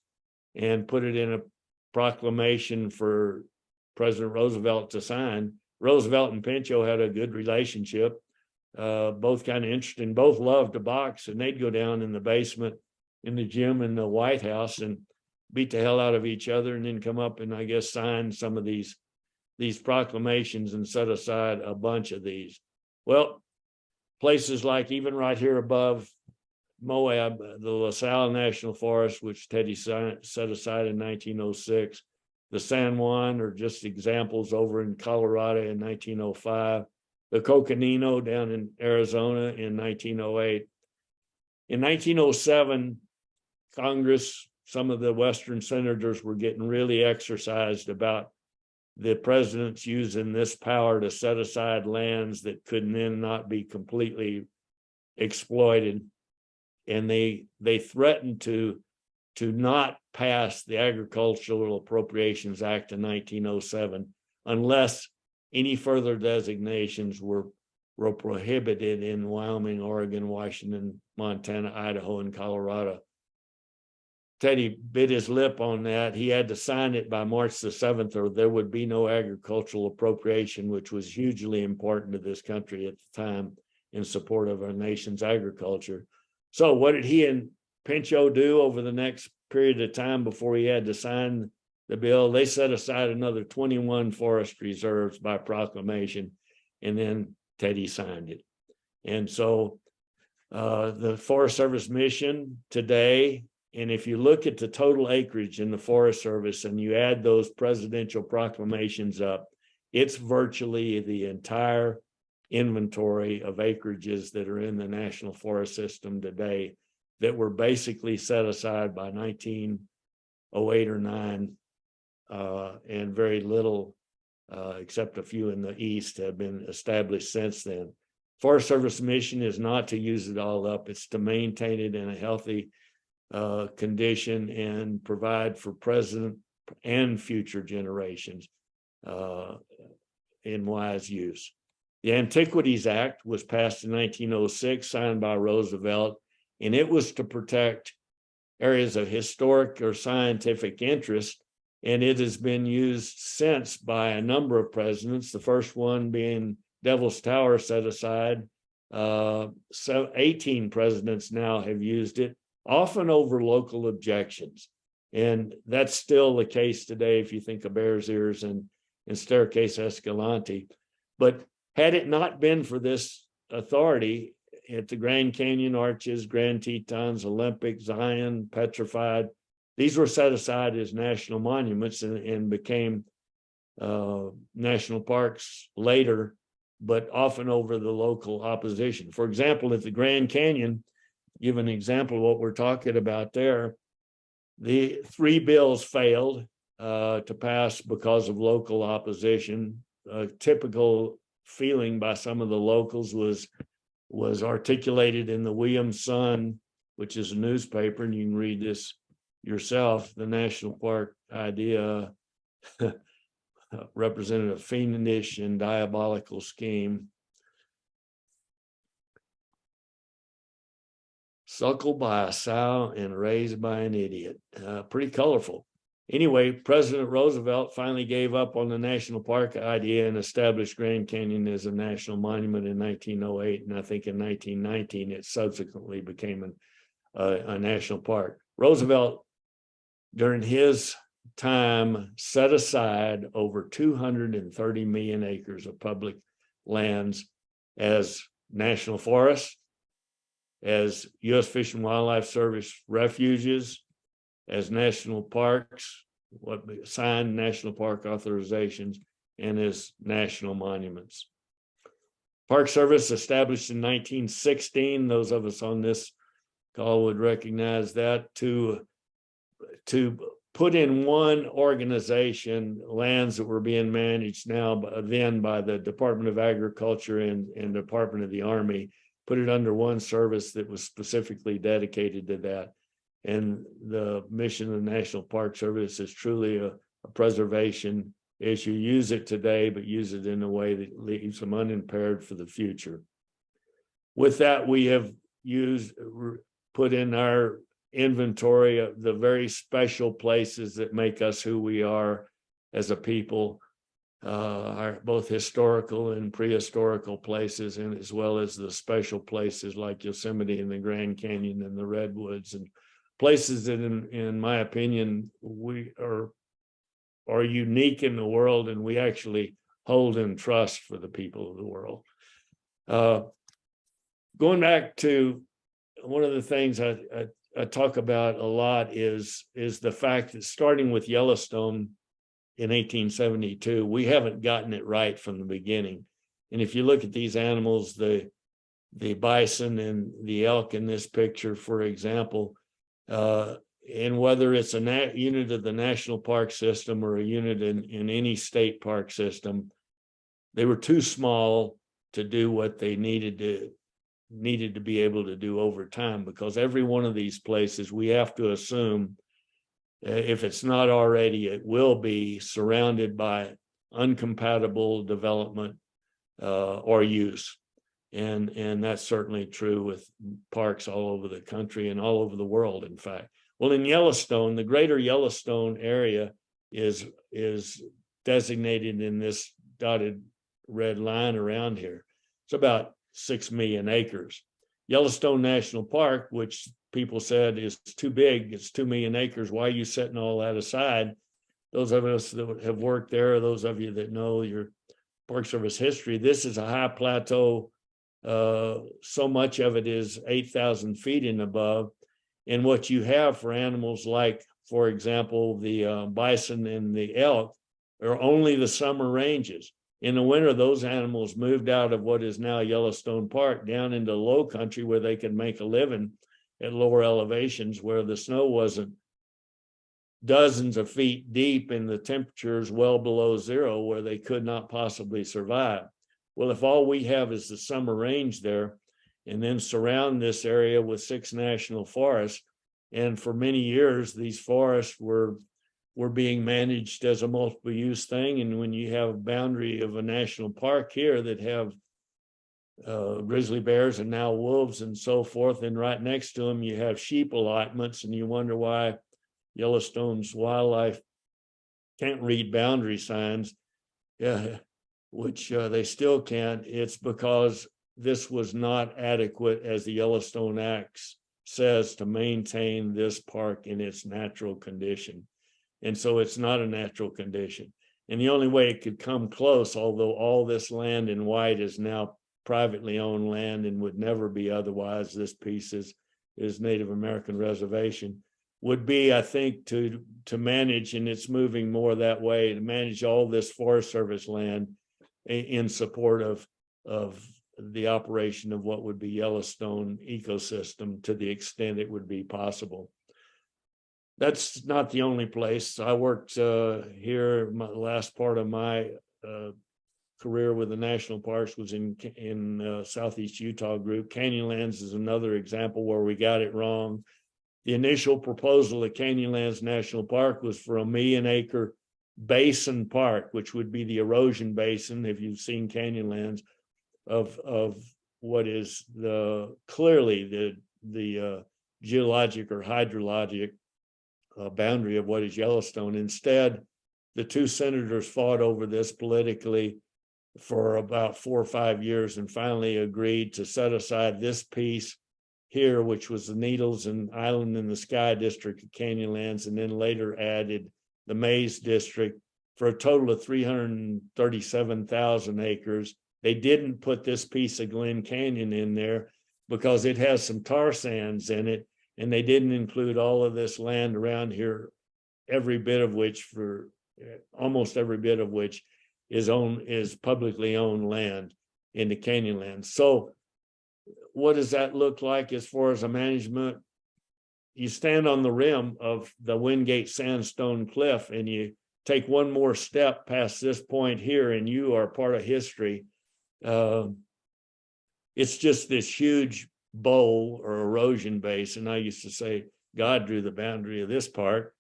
[SPEAKER 2] and put it in a proclamation for President Roosevelt to sign. Roosevelt and Pinchot had a good relationship, both kind of interesting, both loved to box, and they'd go down in the basement in the gym in the White House and beat the hell out of each other, and then come up and I guess sign some of these proclamations and set aside a bunch of these. Well, places like even right here above Moab, the LaSalle National Forest, which Teddy set aside in 1906, the San Juan are just examples over in Colorado in 1905, the Coconino down in Arizona in 1908. In 1907, Congress, some of the Western senators were getting really exercised about the president's using this power to set aside lands that could then not be completely exploited. And they threatened to not pass the Agricultural Appropriations Act of 1907 unless any further designations were prohibited in Wyoming, Oregon, Washington, Montana, Idaho, and Colorado. Teddy bit his lip on that. He had to sign it by March the 7th, or there would be no agricultural appropriation, which was hugely important to this country at the time in support of our nation's agriculture. So what did he and Pinchot do over the next period of time before he had to sign the bill? They set aside another 21 forest reserves by proclamation, and then Teddy signed it. And so the Forest Service mission today And if you look at the total acreage in the Forest Service and you add those presidential proclamations up, it's virtually the entire inventory of acreages that are in the National Forest System today that were basically set aside by 1908 or 9, and very little, except a few in the East, have been established since then. Forest Service mission is not to use it all up. It's to maintain it in a healthy condition and provide for present and future generations in wise use. The Antiquities Act was passed in 1906, signed by Roosevelt, and it was to protect areas of historic or scientific interest, and it has been used since by a number of presidents, the first one being Devil's Tower set aside. So 18 presidents now have used it, often over local objections. And that's still the case today if you think of Bears Ears and Staircase Escalante. But had it not been for this authority at the Grand Canyon Arches, Grand Tetons, Olympic, Zion, Petrified, these were set aside as national monuments and became national parks later, but often over the local opposition. For example, at the Grand Canyon, give an example of what we're talking about there, the 3 bills failed to pass because of local opposition. A typical feeling by some of the locals was articulated in the Williams Sun, which is a newspaper, and you can read this yourself. The national park idea represented a fiendish and diabolical scheme. Suckled by a sow and raised by an idiot. Pretty colorful. Anyway, President Roosevelt finally gave up on the national park idea and established Grand Canyon as a national monument in 1908. And I think in 1919, it subsequently became a national park. Roosevelt, during his time, set aside over 230 million acres of public lands as national forests, as U.S. Fish and Wildlife Service refuges, as national parks, what signed national park authorizations, and as national monuments. Park Service established in 1916, those of us on this call would recognize that, to put in one organization lands that were being managed now then by the Department of Agriculture and Department of the Army, put it under one service that was specifically dedicated to that. And the mission of the National Park Service is truly a preservation issue. Use it today, but use it in a way that leaves them unimpaired for the future. With that, we have put in our inventory of the very special places that make us who we are as a people, both historical and prehistorical places, and as well as the special places like Yosemite and the Grand Canyon and the Redwoods, and places that in my opinion we are unique in the world, and we actually hold in trust for the people of the world. Going back to one of the things I talk about a lot is the fact that starting with Yellowstone in 1872, we haven't gotten it right from the beginning. And if you look at these animals, the bison and the elk in this picture, for example, and whether it's a unit of the national park system or a unit in any state park system, they were too small to do what they needed to be able to do over time, because every one of these places, we have to assume, if it's not already, it will be surrounded by uncompatible development or use. And that's certainly true with parks all over the country and all over the world, in fact. Well, in Yellowstone, the greater Yellowstone area is designated in this dotted red line around here. It's about 6 million acres. Yellowstone National Park, which people said is too big, it's 2 million acres, why are you setting all that aside? Those of us that have worked there, those of you that know your Park Service history, this is a high plateau. So much of it is 8,000 feet and above. And what you have for animals like, for example, the bison and the elk are only the summer ranges. In the winter, those animals moved out of what is now Yellowstone Park down into low country where they could make a living at lower elevations where the snow wasn't dozens of feet deep and the temperatures well below zero where they could not possibly survive. Well, if all we have is the summer range there, and then surround this area with 6 national forests, and for many years, these forests were being managed as a multiple use thing. And when you have a boundary of a national park here that have grizzly bears and now wolves and so forth, and right next to them, you have sheep allotments, and you wonder why Yellowstone's wildlife can't read boundary signs, which they still can't. It's because this was not adequate, as the Yellowstone Act says, to maintain this park in its natural condition. And so it's not a natural condition. And the only way it could come close, although all this land in white is now privately owned land and would never be otherwise, this piece is Native American reservation, would be, I think, to manage, and it's moving more that way, to manage all this Forest Service land in support of the operation of what would be Yellowstone ecosystem to the extent it would be possible. That's not the only place. I worked here, the last part of my career with the national parks was in Southeast Utah group. Canyonlands is another example where we got it wrong. The initial proposal of Canyonlands National Park was for a 1 million acre basin park, which would be the erosion basin, if you've seen Canyonlands, of what is clearly the geologic or hydrologic boundary of what is Yellowstone. Instead, the 2 senators fought over this politically for about 4 or 5 years and finally agreed to set aside this piece here, which was the Needles and Island in the Sky district of Canyonlands, and then later added the Maze district for a total of 337,000 acres. They didn't put this piece of Glen Canyon in there because it has some tar sands in it, and they didn't include all of this land around here, almost every bit of which is publicly owned land in the Canyonlands. So what does that look like as far as a management? You stand on the rim of the Wingate Sandstone Cliff and you take one more step past this point here and you are part of history. It's just this huge bowl or erosion basin. I used to say God drew the boundary of this park.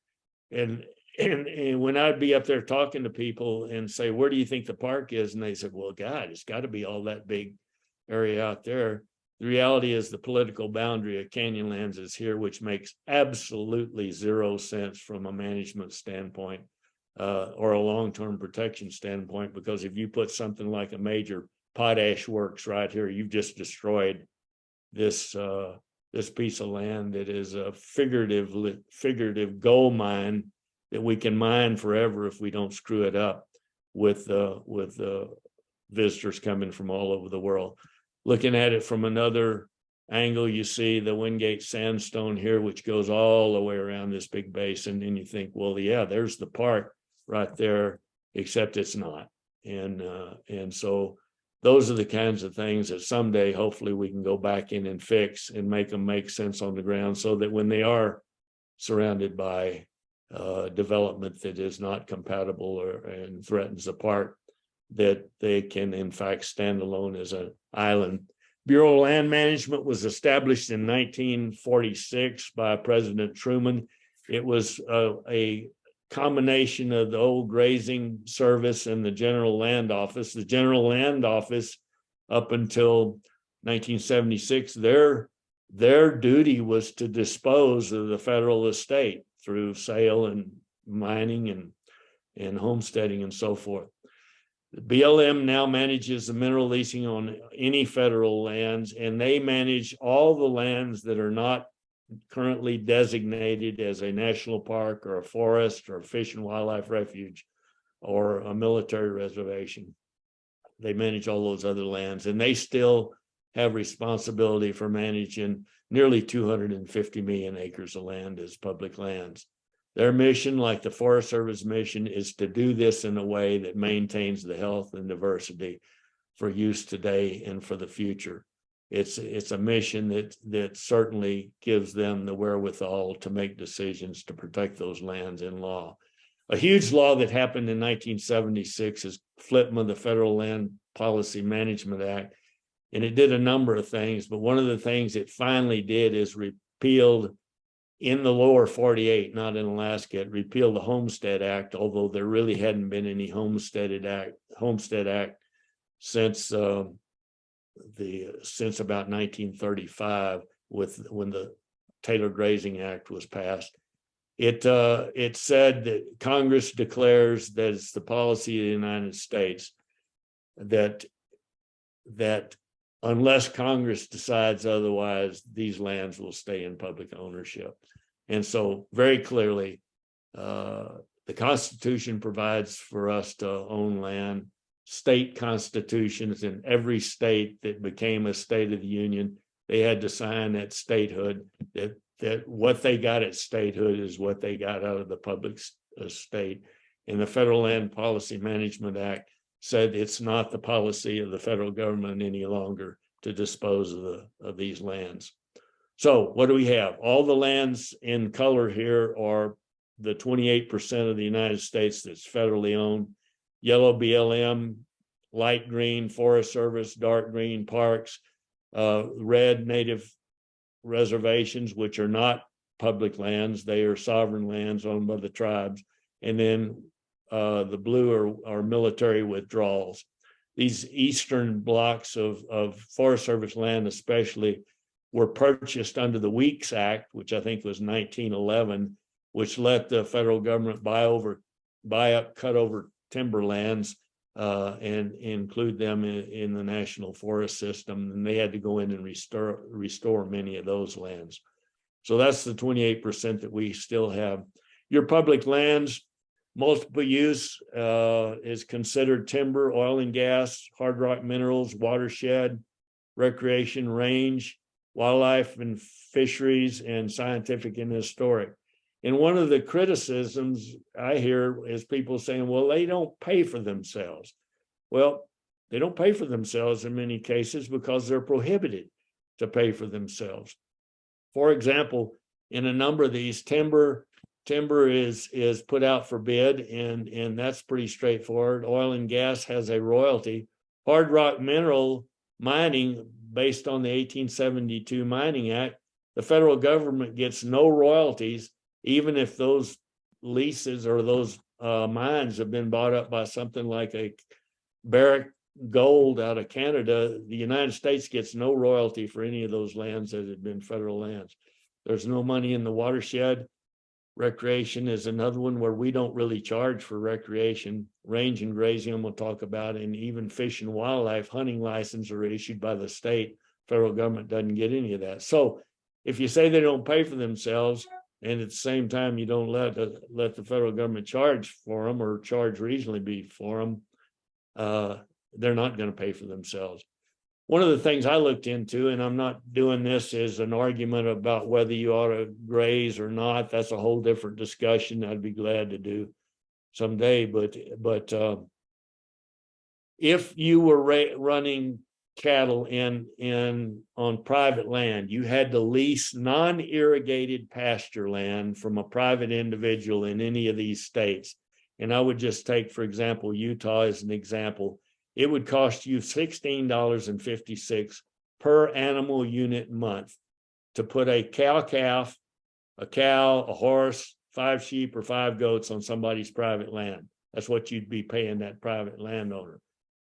[SPEAKER 2] And when I'd be up there talking to people and say, where do you think the park is? And they said, well, God, it's got to be all that big area out there. The reality is the political boundary of Canyonlands is here, which makes absolutely 0 sense from a management standpoint or a long-term protection standpoint, because if you put something like a major potash works right here, you've just destroyed this piece of land that is a figurative gold mine that we can mine forever if we don't screw it up with visitors coming from all over the world. Looking at it from another angle, you see the Wingate Sandstone here, which goes all the way around this big basin, and you think, well, yeah, there's the park right there, except it's not. And so those are the kinds of things that someday, hopefully, we can go back in and fix and make them make sense on the ground, so that when they are surrounded by development that is not compatible and threatens the park, that they can in fact stand alone as an island. Bureau of Land Management was established in 1946 by President Truman. It was a combination of the old Grazing Service and the General Land Office. The General Land Office, up until 1976, their duty was to dispose of the federal estate through sale and mining and homesteading and so forth. The BLM now manages the mineral leasing on any federal lands, and they manage all the lands that are not currently designated as a national park or a forest or a fish and wildlife refuge or a military reservation. They manage all those other lands, and they still have responsibility for managing nearly 250 million acres of land as public lands. Their mission, like the Forest Service mission, is to do this in a way that maintains the health and diversity for use today and for the future. It's a mission that certainly gives them the wherewithal to make decisions to protect those lands in law. A huge law that happened in 1976 is FLPMA, the Federal Land Policy Management Act, and it did a number of things, but one of the things it finally did is repealed in the lower 48, not in Alaska, it repealed the Homestead Act, although there really hadn't been any Homestead Act since about 1935, when the Taylor Grazing Act was passed. It said that Congress declares that it's the policy of the United States that unless Congress decides otherwise, these lands will stay in public ownership. And so very clearly, the Constitution provides for us to own land. State constitutions in every state that became a state of the Union, they had to sign that statehood, that what they got at statehood is what they got out of the public estate. And the Federal Land Policy Management Act said it's not the policy of the federal government any longer to dispose of these lands. So what do we have? All the lands in color here are the 28% of the United States that's federally owned. Yellow BLM, light green Forest Service, dark green parks, red native reservations, which are not public lands. They are sovereign lands owned by the tribes. And then the blue are military withdrawals. These eastern blocks of Forest Service land especially were purchased under the Weeks Act, which I think was 1911, which let the federal government buy up cut over timberlands and include them in the national forest system. And they had to go in and restore many of those lands. So that's the 28% that we still have. Your public lands, multiple use is considered timber, oil and gas, hard rock minerals, watershed, recreation, range, wildlife and fisheries, and scientific and historic. And one of the criticisms I hear is people saying, well, they don't pay for themselves. Well, they don't pay for themselves in many cases because they're prohibited to pay for themselves. For example, in a number of these, timber is put out for bid, and that's pretty straightforward. Oil and gas has a royalty. Hard rock mineral mining, based on the 1872 Mining Act, the federal government gets no royalties, even if those leases or those mines have been bought up by something like a Barrick Gold out of Canada. The United States gets no royalty for any of those lands that have been federal lands. There's no money in the watershed. Recreation is another one where we don't really charge for recreation. Range and grazing we'll talk about, and even fish and wildlife hunting licenses are issued by the state. Federal government doesn't get any of that. So if you say they don't pay for themselves, and at the same time you don't let the federal government charge for them or charge reasonably for them, they're not going to pay for themselves. One of the things I looked into, and I'm not doing this as an argument about whether you ought to graze or not, that's a whole different discussion I'd be glad to do someday, but if you were running cattle on private land, you had to lease non-irrigated pasture land from a private individual in any of these states. And I would just take, for example, Utah as an example. It would cost you $16.56 per animal unit month to put a cow-calf, a cow, a horse, 5 sheep, or 5 goats on somebody's private land. That's what you'd be paying that private landowner.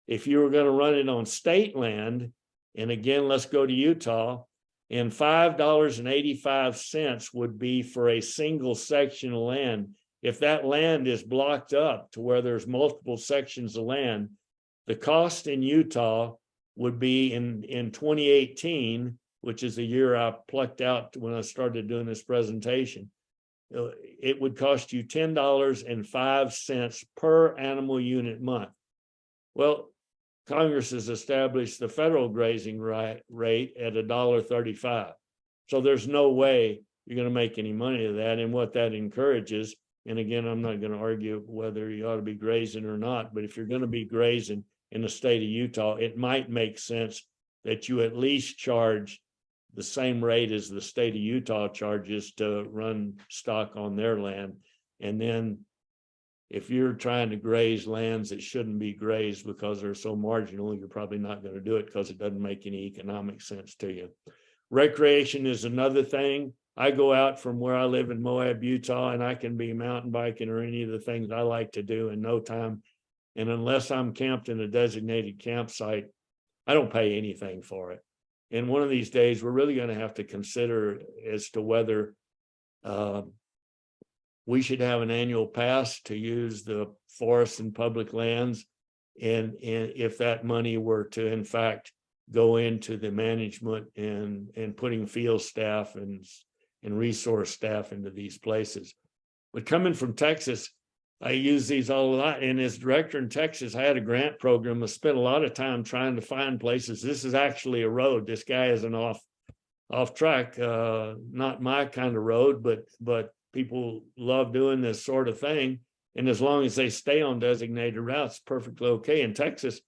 [SPEAKER 2] If you were going to run it on state land, and again, let's go to Utah, and $5.85 would be for a single section of land. If that land is blocked up to where there's multiple sections of land, the cost in Utah would be in 2018, which is the year I plucked out when I started doing this presentation, it would cost you $10.05 per animal unit month. Well, Congress has established the federal grazing rate at $1.35. So there's no way you're going to make any money of that. And what that encourages, and again, I'm not going to argue whether you ought to be grazing or not, but if you're going to be grazing in the state of Utah, it might make sense that you at least charge the same rate as the state of Utah charges to run stock on their land. And then if you're trying to graze lands that shouldn't be grazed because they're so marginal, you're probably not going to do it because it doesn't make any economic sense to you. Recreation is another thing. I go out from where I live in Moab, Utah, and I can be mountain biking or any of the things I like to do in no time. And unless I'm camped in a designated campsite, I don't pay anything for it. And one of these days, we're really going to have to consider as to whether we should have an annual pass to use the forests and public lands. And if that money were to, in fact, go into the management and putting field staff and resource staff into these places. But coming from Texas, I use these all a lot. And as director in Texas, I had a grant program. I spent a lot of time trying to find places. This is actually a road. This guy isn't off track, not my kind of road, but people love doing this sort of thing. And as long as they stay on designated routes, perfectly okay. In Texas,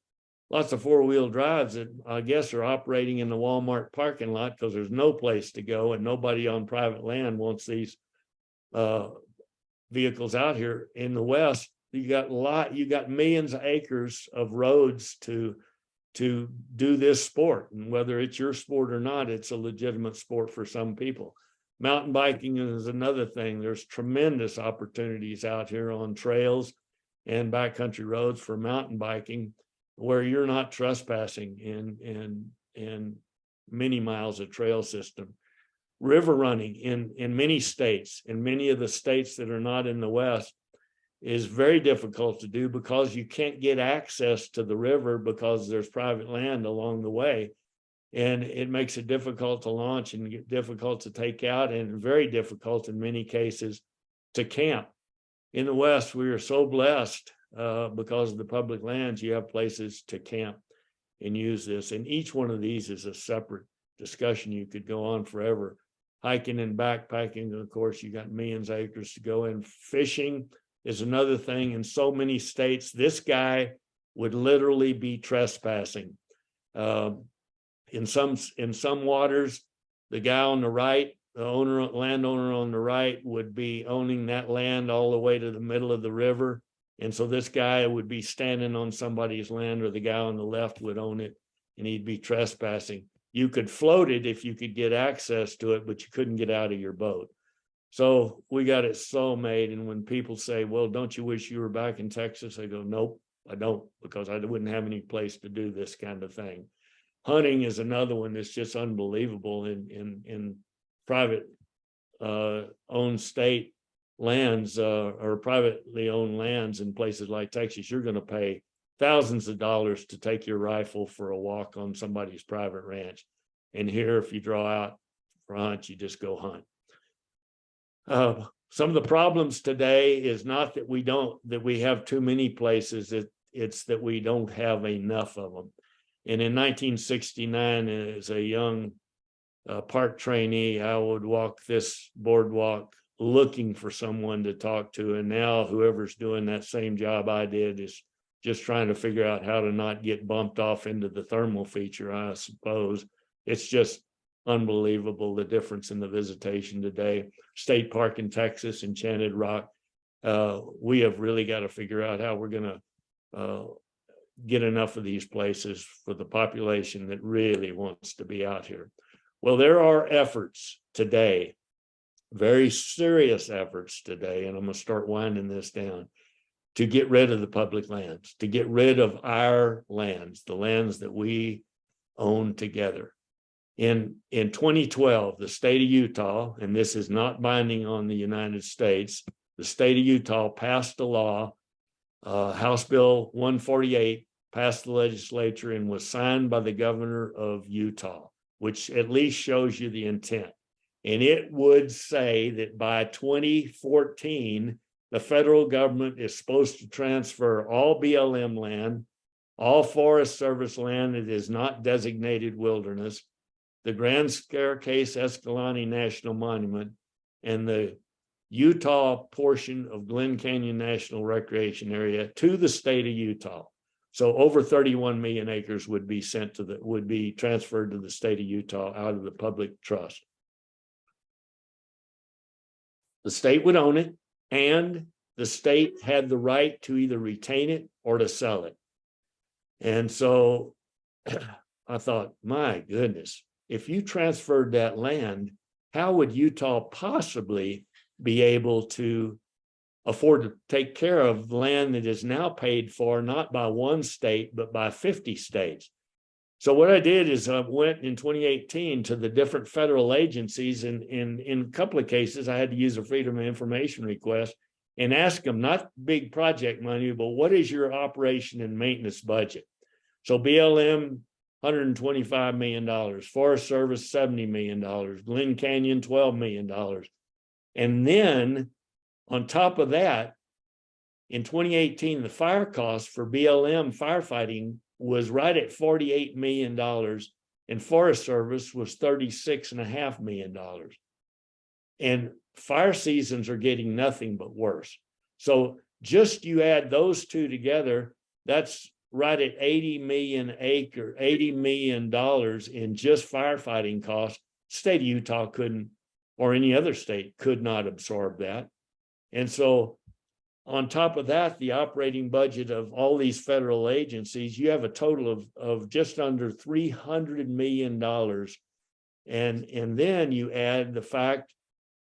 [SPEAKER 2] lots of four-wheel drives that I guess are operating in the Walmart parking lot because there's no place to go and nobody on private land wants these vehicles out here. In the West, you got millions of acres of roads to do this sport. And whether it's your sport or not, it's a legitimate sport for some people. Mountain biking is another thing. There's tremendous opportunities out here on trails and backcountry roads for mountain biking where you're not trespassing in many miles of trail system. River running in many states, in many of the states that are not in the West, is very difficult to do because you can't get access to the river because there's private land along the way. And it makes it difficult to launch and difficult to take out and very difficult in many cases to camp. In the West, we are so blessed because of the public lands, you have places to camp and use this. And each one of these is a separate discussion. You could go on forever. Hiking and backpacking, of course, you got millions of acres to go in. Fishing is another thing. In so many states, this guy would literally be trespassing. In some waters, the guy on the right, the landowner on the right would be owning that land all the way to the middle of the river. And so this guy would be standing on somebody's land, or the guy on the left would own it, and he'd be trespassing. You could float it if you could get access to it, but you couldn't get out of your boat. So we got it so made. And when people say, well, don't you wish you were back in Texas? I go, nope, I don't, because I wouldn't have any place to do this kind of thing. Hunting is another one that's just unbelievable in private owned state lands or privately owned lands in places like Texas. You're going to pay thousands of dollars to take your rifle for a walk on somebody's private ranch. And here, if you draw out for a hunt, you just go hunt. Some of the problems today is not that we have too many places. It's that we don't have enough of them. And in 1969, as a young park trainee, I would walk this boardwalk looking for someone to talk to. And now whoever's doing that same job I did is just trying to figure out how to not get bumped off into the thermal feature, I suppose. It's just unbelievable, the difference in the visitation today. State Park in Texas, Enchanted Rock. We have really got to figure out how we're going to get enough of these places for the population that really wants to be out here. Well, there are efforts today, very serious efforts today, and I'm going to start winding this down, to get rid of the public lands, to get rid of our lands, the lands that we own together. In 2012, the state of Utah, and this is not binding on the United States, the state of Utah passed a law, House Bill 148, passed the legislature and was signed by the governor of Utah, which at least shows you the intent. And it would say that by 2014, the federal government is supposed to transfer all BLM land all Forest Service land that is not designated wilderness, the Grand Staircase Escalante National Monument, and the Utah portion of Glen Canyon National Recreation Area to the state of Utah. So over 31 million acres would be transferred to the state of Utah out of the public trust. The state would own it, and the state had the right to either retain it or to sell it. And so I thought, my goodness, if you transferred that land, how would Utah possibly be able to afford to take care of land that is now paid for not by one state, but by 50 states? So what I did is I went in 2018 to the different federal agencies, and in a couple of cases, I had to use a Freedom of Information request and ask them, not big project money, but what is your operation and maintenance budget? So BLM, $125 million, Forest Service, $70 million, Glen Canyon, $12 million. And then on top of that, in 2018, the fire cost for BLM firefighting was right at $48 million, and Forest Service was $36.5 million. And fire seasons are getting nothing but worse. So just you add those two together, that's right at $80 million in just firefighting costs. State of Utah couldn't, or any other state could not absorb that. And so on top of that, the operating budget of all these federal agencies, you have a total of just under $300 million. And then you add the fact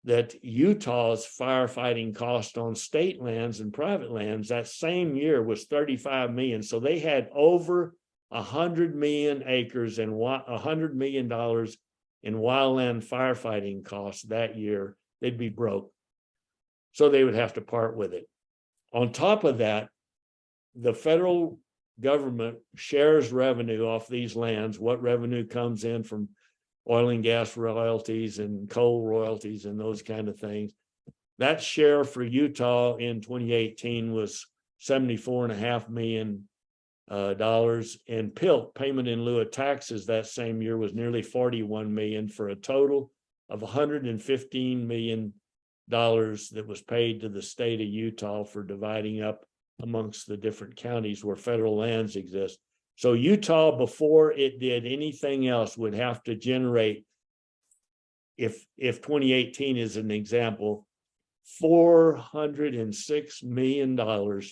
[SPEAKER 2] that Utah's firefighting cost on state lands and private lands that same year was 35 million. So they had over 100 million acres and $100 million in wildland firefighting costs that year. They'd be broke. So they would have to part with it. On top of that, the federal government shares revenue off these lands, what revenue comes in from oil and gas royalties and coal royalties and those kind of things. That share for Utah in 2018 was $74.5 million. And PILT, payment in lieu of taxes, that same year was nearly 41 million, for a total of $115 million that was paid to the state of Utah for dividing up amongst the different counties where federal lands exist. So Utah, before it did anything else, would have to generate, if 2018 is an example, $406 million to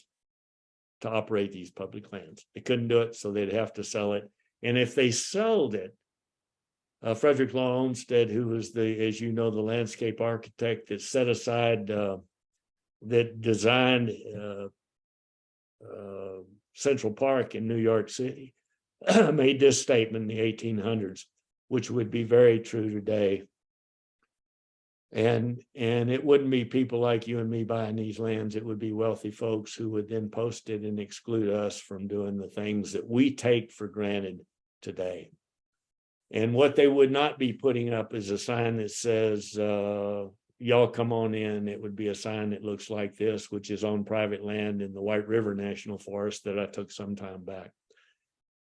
[SPEAKER 2] operate these public lands. They couldn't do it, so they'd have to sell it. And if they sold it, Frederick Law Olmsted, who was as you know, the landscape architect that set aside, that designed Central Park in New York City, made this statement in the 1800s, which would be very true today. And it wouldn't be people like you and me buying these lands. It would be wealthy folks who would then post it and exclude us from doing the things that we take for granted today. And what they would not be putting up is a sign that says, y'all come on in. It would be a sign that looks like this, which is on private land in the White River National Forest that I took some time back.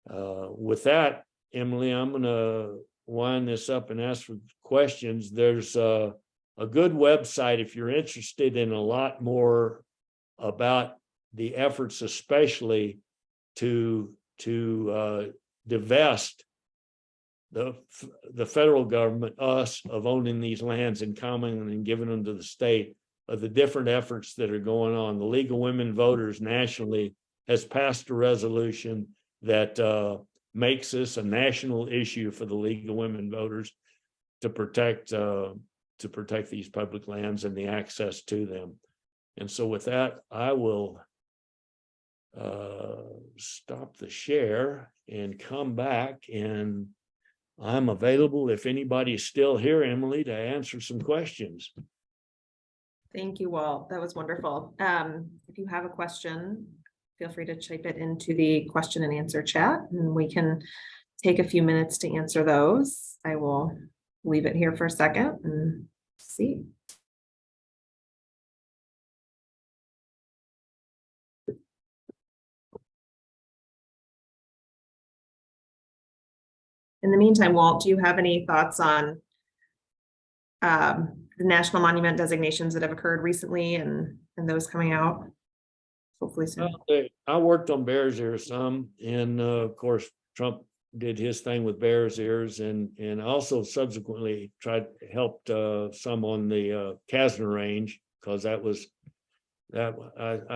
[SPEAKER 2] With that, Emily, I'm going to wind this up and ask for questions. There's a good website if you're interested in a lot more about the efforts, especially to divest the federal government, us, of owning these lands in common and giving them to the state, of the different efforts that are going on. The League of Women Voters nationally has passed a resolution that makes this a national issue for the League of Women Voters to protect these public lands and the access to them. And so with that, I will stop the share and come back, and I'm available if anybody is still here, Emily, to answer some questions.
[SPEAKER 1] Thank you, Walt. That was wonderful. If you have a question, feel free to type it into the question and answer chat, and we can take a few minutes to answer those. I will leave it here for a second and see. In the meantime, Walt, do you have any thoughts on the national monument designations that have occurred recently and those coming out hopefully soon?
[SPEAKER 2] I worked on Bears Ears some, and of course, Trump did his thing with Bears Ears, and also subsequently helped some on the Casner Range, because I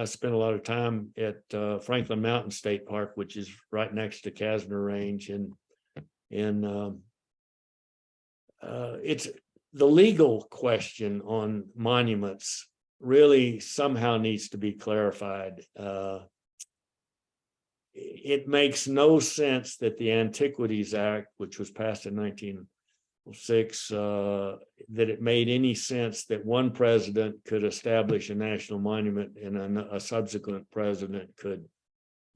[SPEAKER 2] spent a lot of time at Franklin Mountain State Park, which is right next to Casner Range, and it's the legal question on monuments really somehow needs to be clarified. It makes no sense that the Antiquities Act, which was passed in 1906, that it made any sense that one president could establish a national monument and a subsequent president could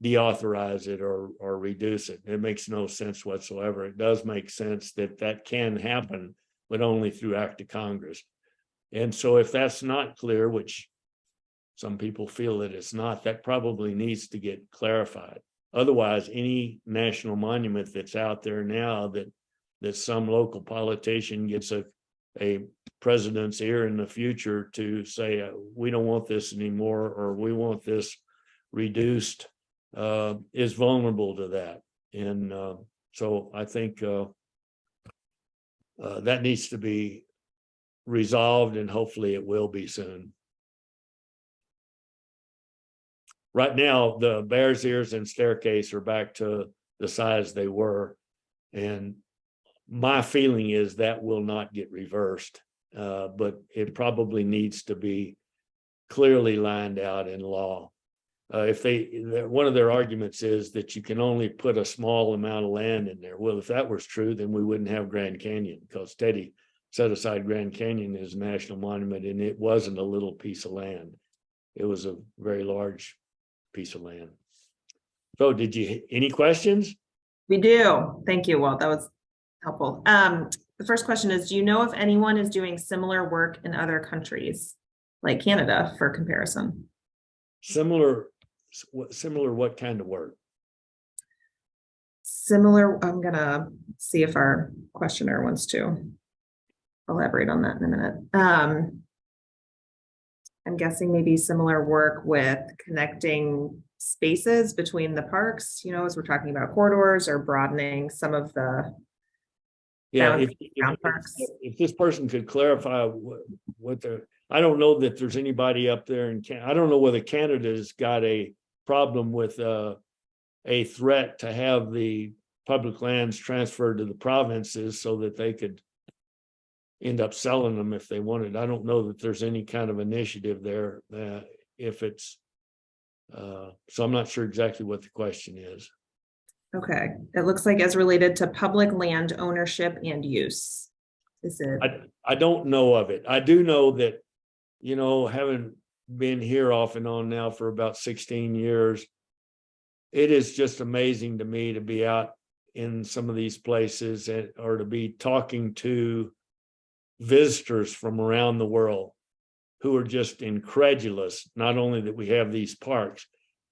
[SPEAKER 2] deauthorize it or reduce it. It makes no sense whatsoever. It does make sense that can happen, but only through act of Congress. And so if that's not clear, which some people feel that it's not, that probably needs to get clarified. Otherwise, any national monument that's out there now that some local politician gets a president's ear in the future to say, we don't want this anymore, or we want this reduced, is vulnerable to that. And so I think that needs to be resolved, and hopefully it will be soon. Right now, the Bears Ears and staircase are back to the size they were. And my feeling is that will not get reversed, but it probably needs to be clearly lined out in law. One of their arguments is that you can only put a small amount of land in there. Well, if that was true, then we wouldn't have Grand Canyon, because Teddy set aside Grand Canyon as a national monument, and it wasn't a little piece of land. It was a very large piece of land. So any questions?
[SPEAKER 1] We do. Thank you, Walt. That was helpful. The first question is, do you know if anyone is doing similar work in other countries, like Canada, for comparison?
[SPEAKER 2] Similar what kind of work?
[SPEAKER 1] Similar, I'm gonna see if our questioner wants to elaborate on that in a minute. I'm guessing maybe similar work with connecting spaces between the parks, as we're talking about corridors, or broadening some of the parks.
[SPEAKER 2] If this person could clarify what I don't know that there's anybody up there I don't know whether Canada's got a problem with a threat to have the public lands transferred to the provinces so that they could end up selling them if they wanted. I don't know that there's any kind of initiative there if it's so I'm not sure exactly what the question is.
[SPEAKER 1] Okay, it looks like as related to public land ownership and use. Is it?
[SPEAKER 2] I don't know of it. I do know that, having been here off and on now for about 16 years, it is just amazing to me to be out in some of these places or to be talking to visitors from around the world who are just incredulous, not only that we have these parks,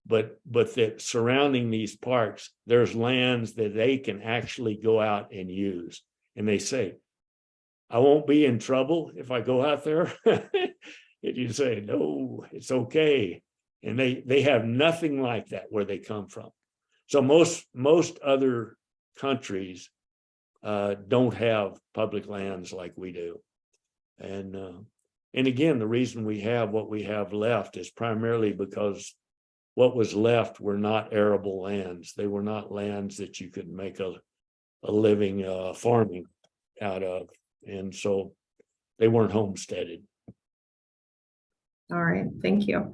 [SPEAKER 2] but that surrounding these parks, there's lands that they can actually go out and use. And they say, I won't be in trouble if I go out there. And you say, no, it's okay. And they have nothing like that where they come from. So most other countries don't have public lands like we do. And again, the reason we have what we have left is primarily because what was left were not arable lands. They were not lands that you could make a living farming out of. And so they weren't homesteaded.
[SPEAKER 1] All right, thank you.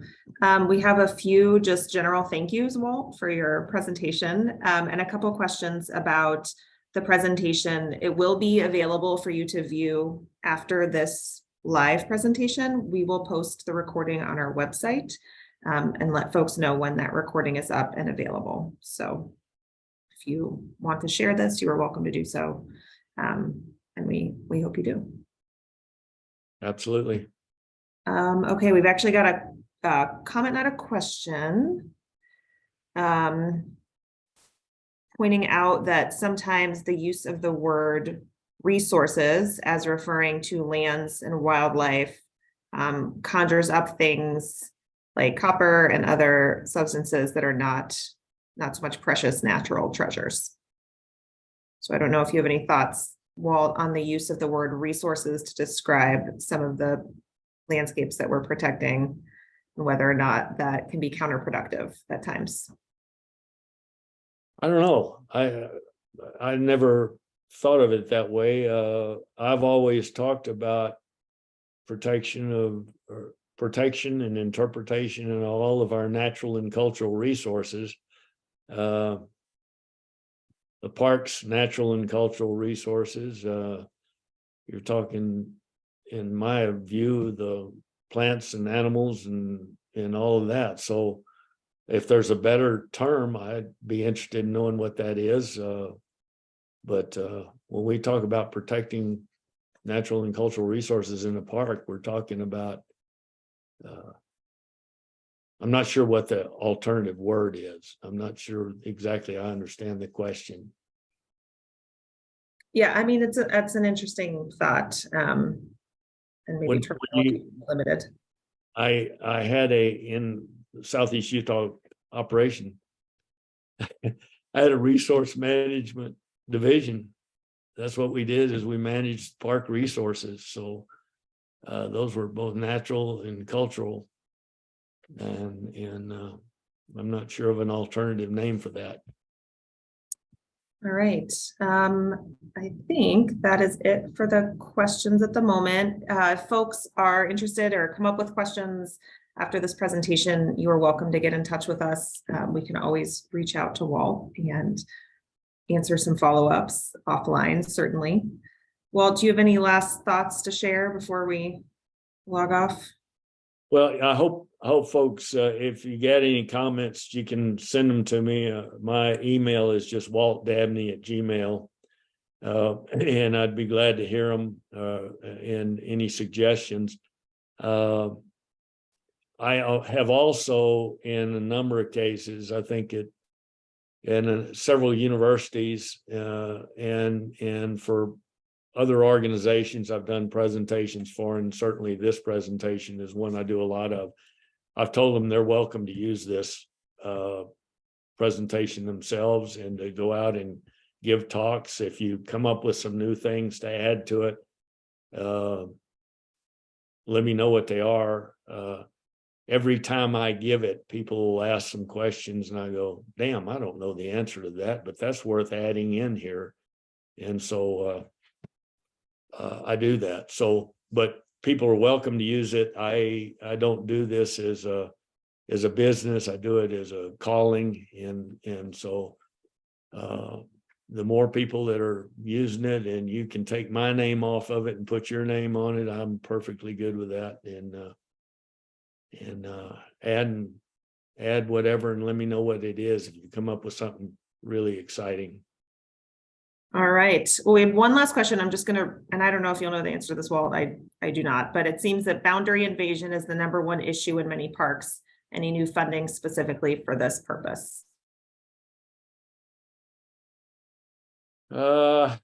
[SPEAKER 1] We have a few just general thank yous, Walt, for your presentation, and a couple questions about the presentation. It will be available for you to view after this live presentation. We will post the recording on our website and let folks know when that recording is up and available. So if you want to share this, you are welcome to do so. And we hope you do.
[SPEAKER 2] Absolutely.
[SPEAKER 1] Okay, we've actually got a comment, not a question. 20 pointing out that sometimes the use of the word resources as referring to lands and wildlife conjures up things like copper and other substances that are not so much precious natural treasures. So I don't know if you have any thoughts, Walt, on the use of the word resources to describe some of the landscapes that we're protecting and whether or not that can be counterproductive at times.
[SPEAKER 2] I don't know. I never thought of it that way. I've always talked about protection and interpretation and all of our natural and cultural resources. The park's natural and cultural resources. You're talking, in my view, the plants and animals and all of that. So if there's a better term, I'd be interested in knowing what that is. But when we talk about protecting natural and cultural resources in the park, we're talking about, I'm not sure what the alternative word is. I'm not sure exactly I understand the question.
[SPEAKER 1] Yeah, I mean, that's an interesting thought. And maybe terminology limited.
[SPEAKER 2] I had in Southeast Utah operation, I had a resource management division. That's what we did, is we managed park resources. So those were both natural and cultural. And I'm not sure of an alternative name for that.
[SPEAKER 1] All right. I think that is it for the questions at the moment. If folks are interested or come up with questions after this presentation, you are welcome to get in touch with us. We can always reach out to Walt and answer some follow-ups offline, certainly. Walt, do you have any last thoughts to share before we log off?
[SPEAKER 2] Well, I hope folks, if you get any comments, you can send them to me. My email is just waltdabney@gmail.com. And I'd be glad to hear them and any suggestions. I have also, in a number of cases, I think in several universities and for other organizations I've done presentations for, and certainly this presentation is one I do a lot of. I've told them they're welcome to use this presentation themselves and to go out and give talks. If you come up with some new things to add to it, let me know what they are. Every time I give it, people will ask some questions and I go, damn, I don't know the answer to that, but that's worth adding in here. And so I do that. So, but people are welcome to use it. I don't do this as a business. I do it as a calling. And so the more people that are using it, and you can take my name off of it and put your name on it, I'm perfectly good with that. And add whatever and let me know what it is if you come up with something really exciting.
[SPEAKER 1] All right. Well, we have one last question. I'm just going to, and I don't know if you'll know the answer to this, Walt. I do not, but it seems that boundary invasion is the #1 issue in many parks. Any new funding specifically for this purpose?
[SPEAKER 2] I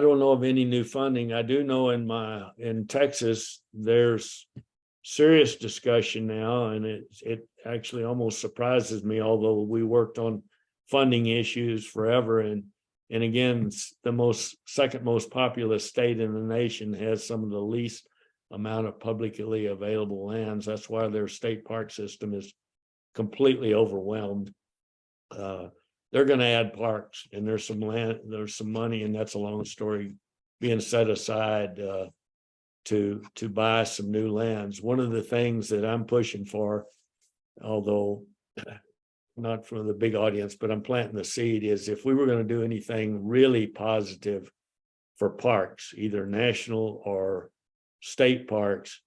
[SPEAKER 2] don't know of any new funding. I do know in Texas, there's serious discussion now, and it actually almost surprises me, although we worked on funding issues forever. And again, the second most populous state in the nation has some of the least amount of publicly available lands. That's why their state park system is completely overwhelmed. They're going to add parks, and there's some land, there's some money, and that's a long story being set aside to buy some new lands. One of the things that I'm pushing for, although not for the big audience, but I'm planting the seed, is if we were going to do anything really positive for parks, either national or state parks,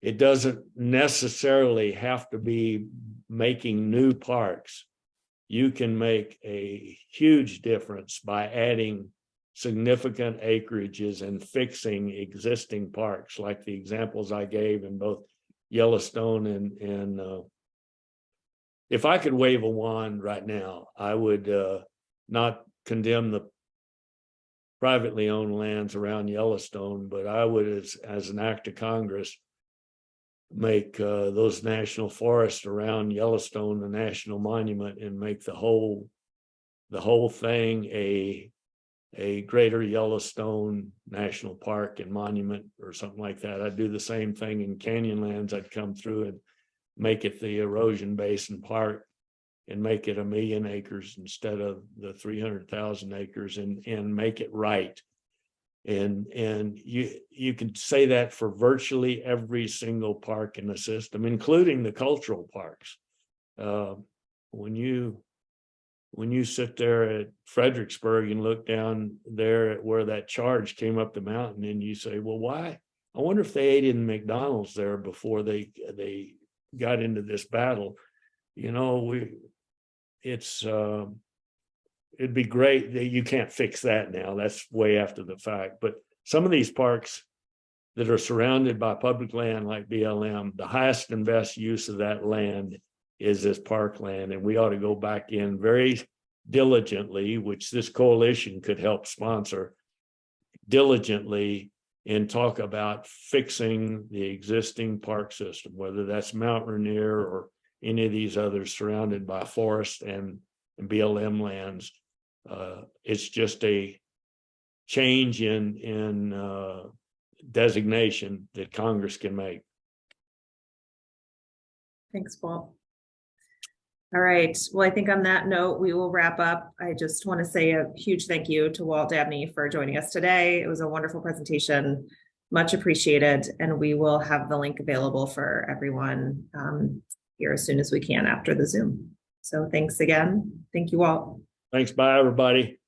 [SPEAKER 2] it doesn't necessarily have to be making new parks. You can make a huge difference by adding significant acreages and fixing existing parks, like the examples I gave in both Yellowstone and if I could wave a wand right now, I would not condemn the privately owned lands around Yellowstone, but I would, as an act of Congress, make those national forests around Yellowstone the national monument and make the whole thing a greater Yellowstone National Park and monument or something like that. I'd do the same thing in Canyonlands. I'd come through and make it the Erosion Basin Park and make it 1 million acres instead of the 300,000 acres and make it right. And you can say that for virtually every single park in the system, including the cultural parks. When you sit there at Fredericksburg and look down there at where that charge came up the mountain, and you say, well, why? I wonder if they ate in McDonald's there before they got into this battle. You know, it'd be great that you can't fix that now. That's way after the fact. But some of these parks that are surrounded by public land like BLM, the highest and best use of that land is this parkland, and we ought to go back in very diligently, which this coalition could help sponsor diligently, and talk about fixing the existing park system, whether that's Mount Rainier or any of these others surrounded by forest and BLM lands. It's just a change in designation that Congress can make.
[SPEAKER 1] Thanks, Walt. All right. Well, I think on that note, we will wrap up. I just want to say a huge thank you to Walt Dabney for joining us today. It was a wonderful presentation, much appreciated, and we will have the link available for everyone here as soon as we can after the Zoom. So thanks again. Thank you, Walt.
[SPEAKER 2] Thanks. Bye, everybody.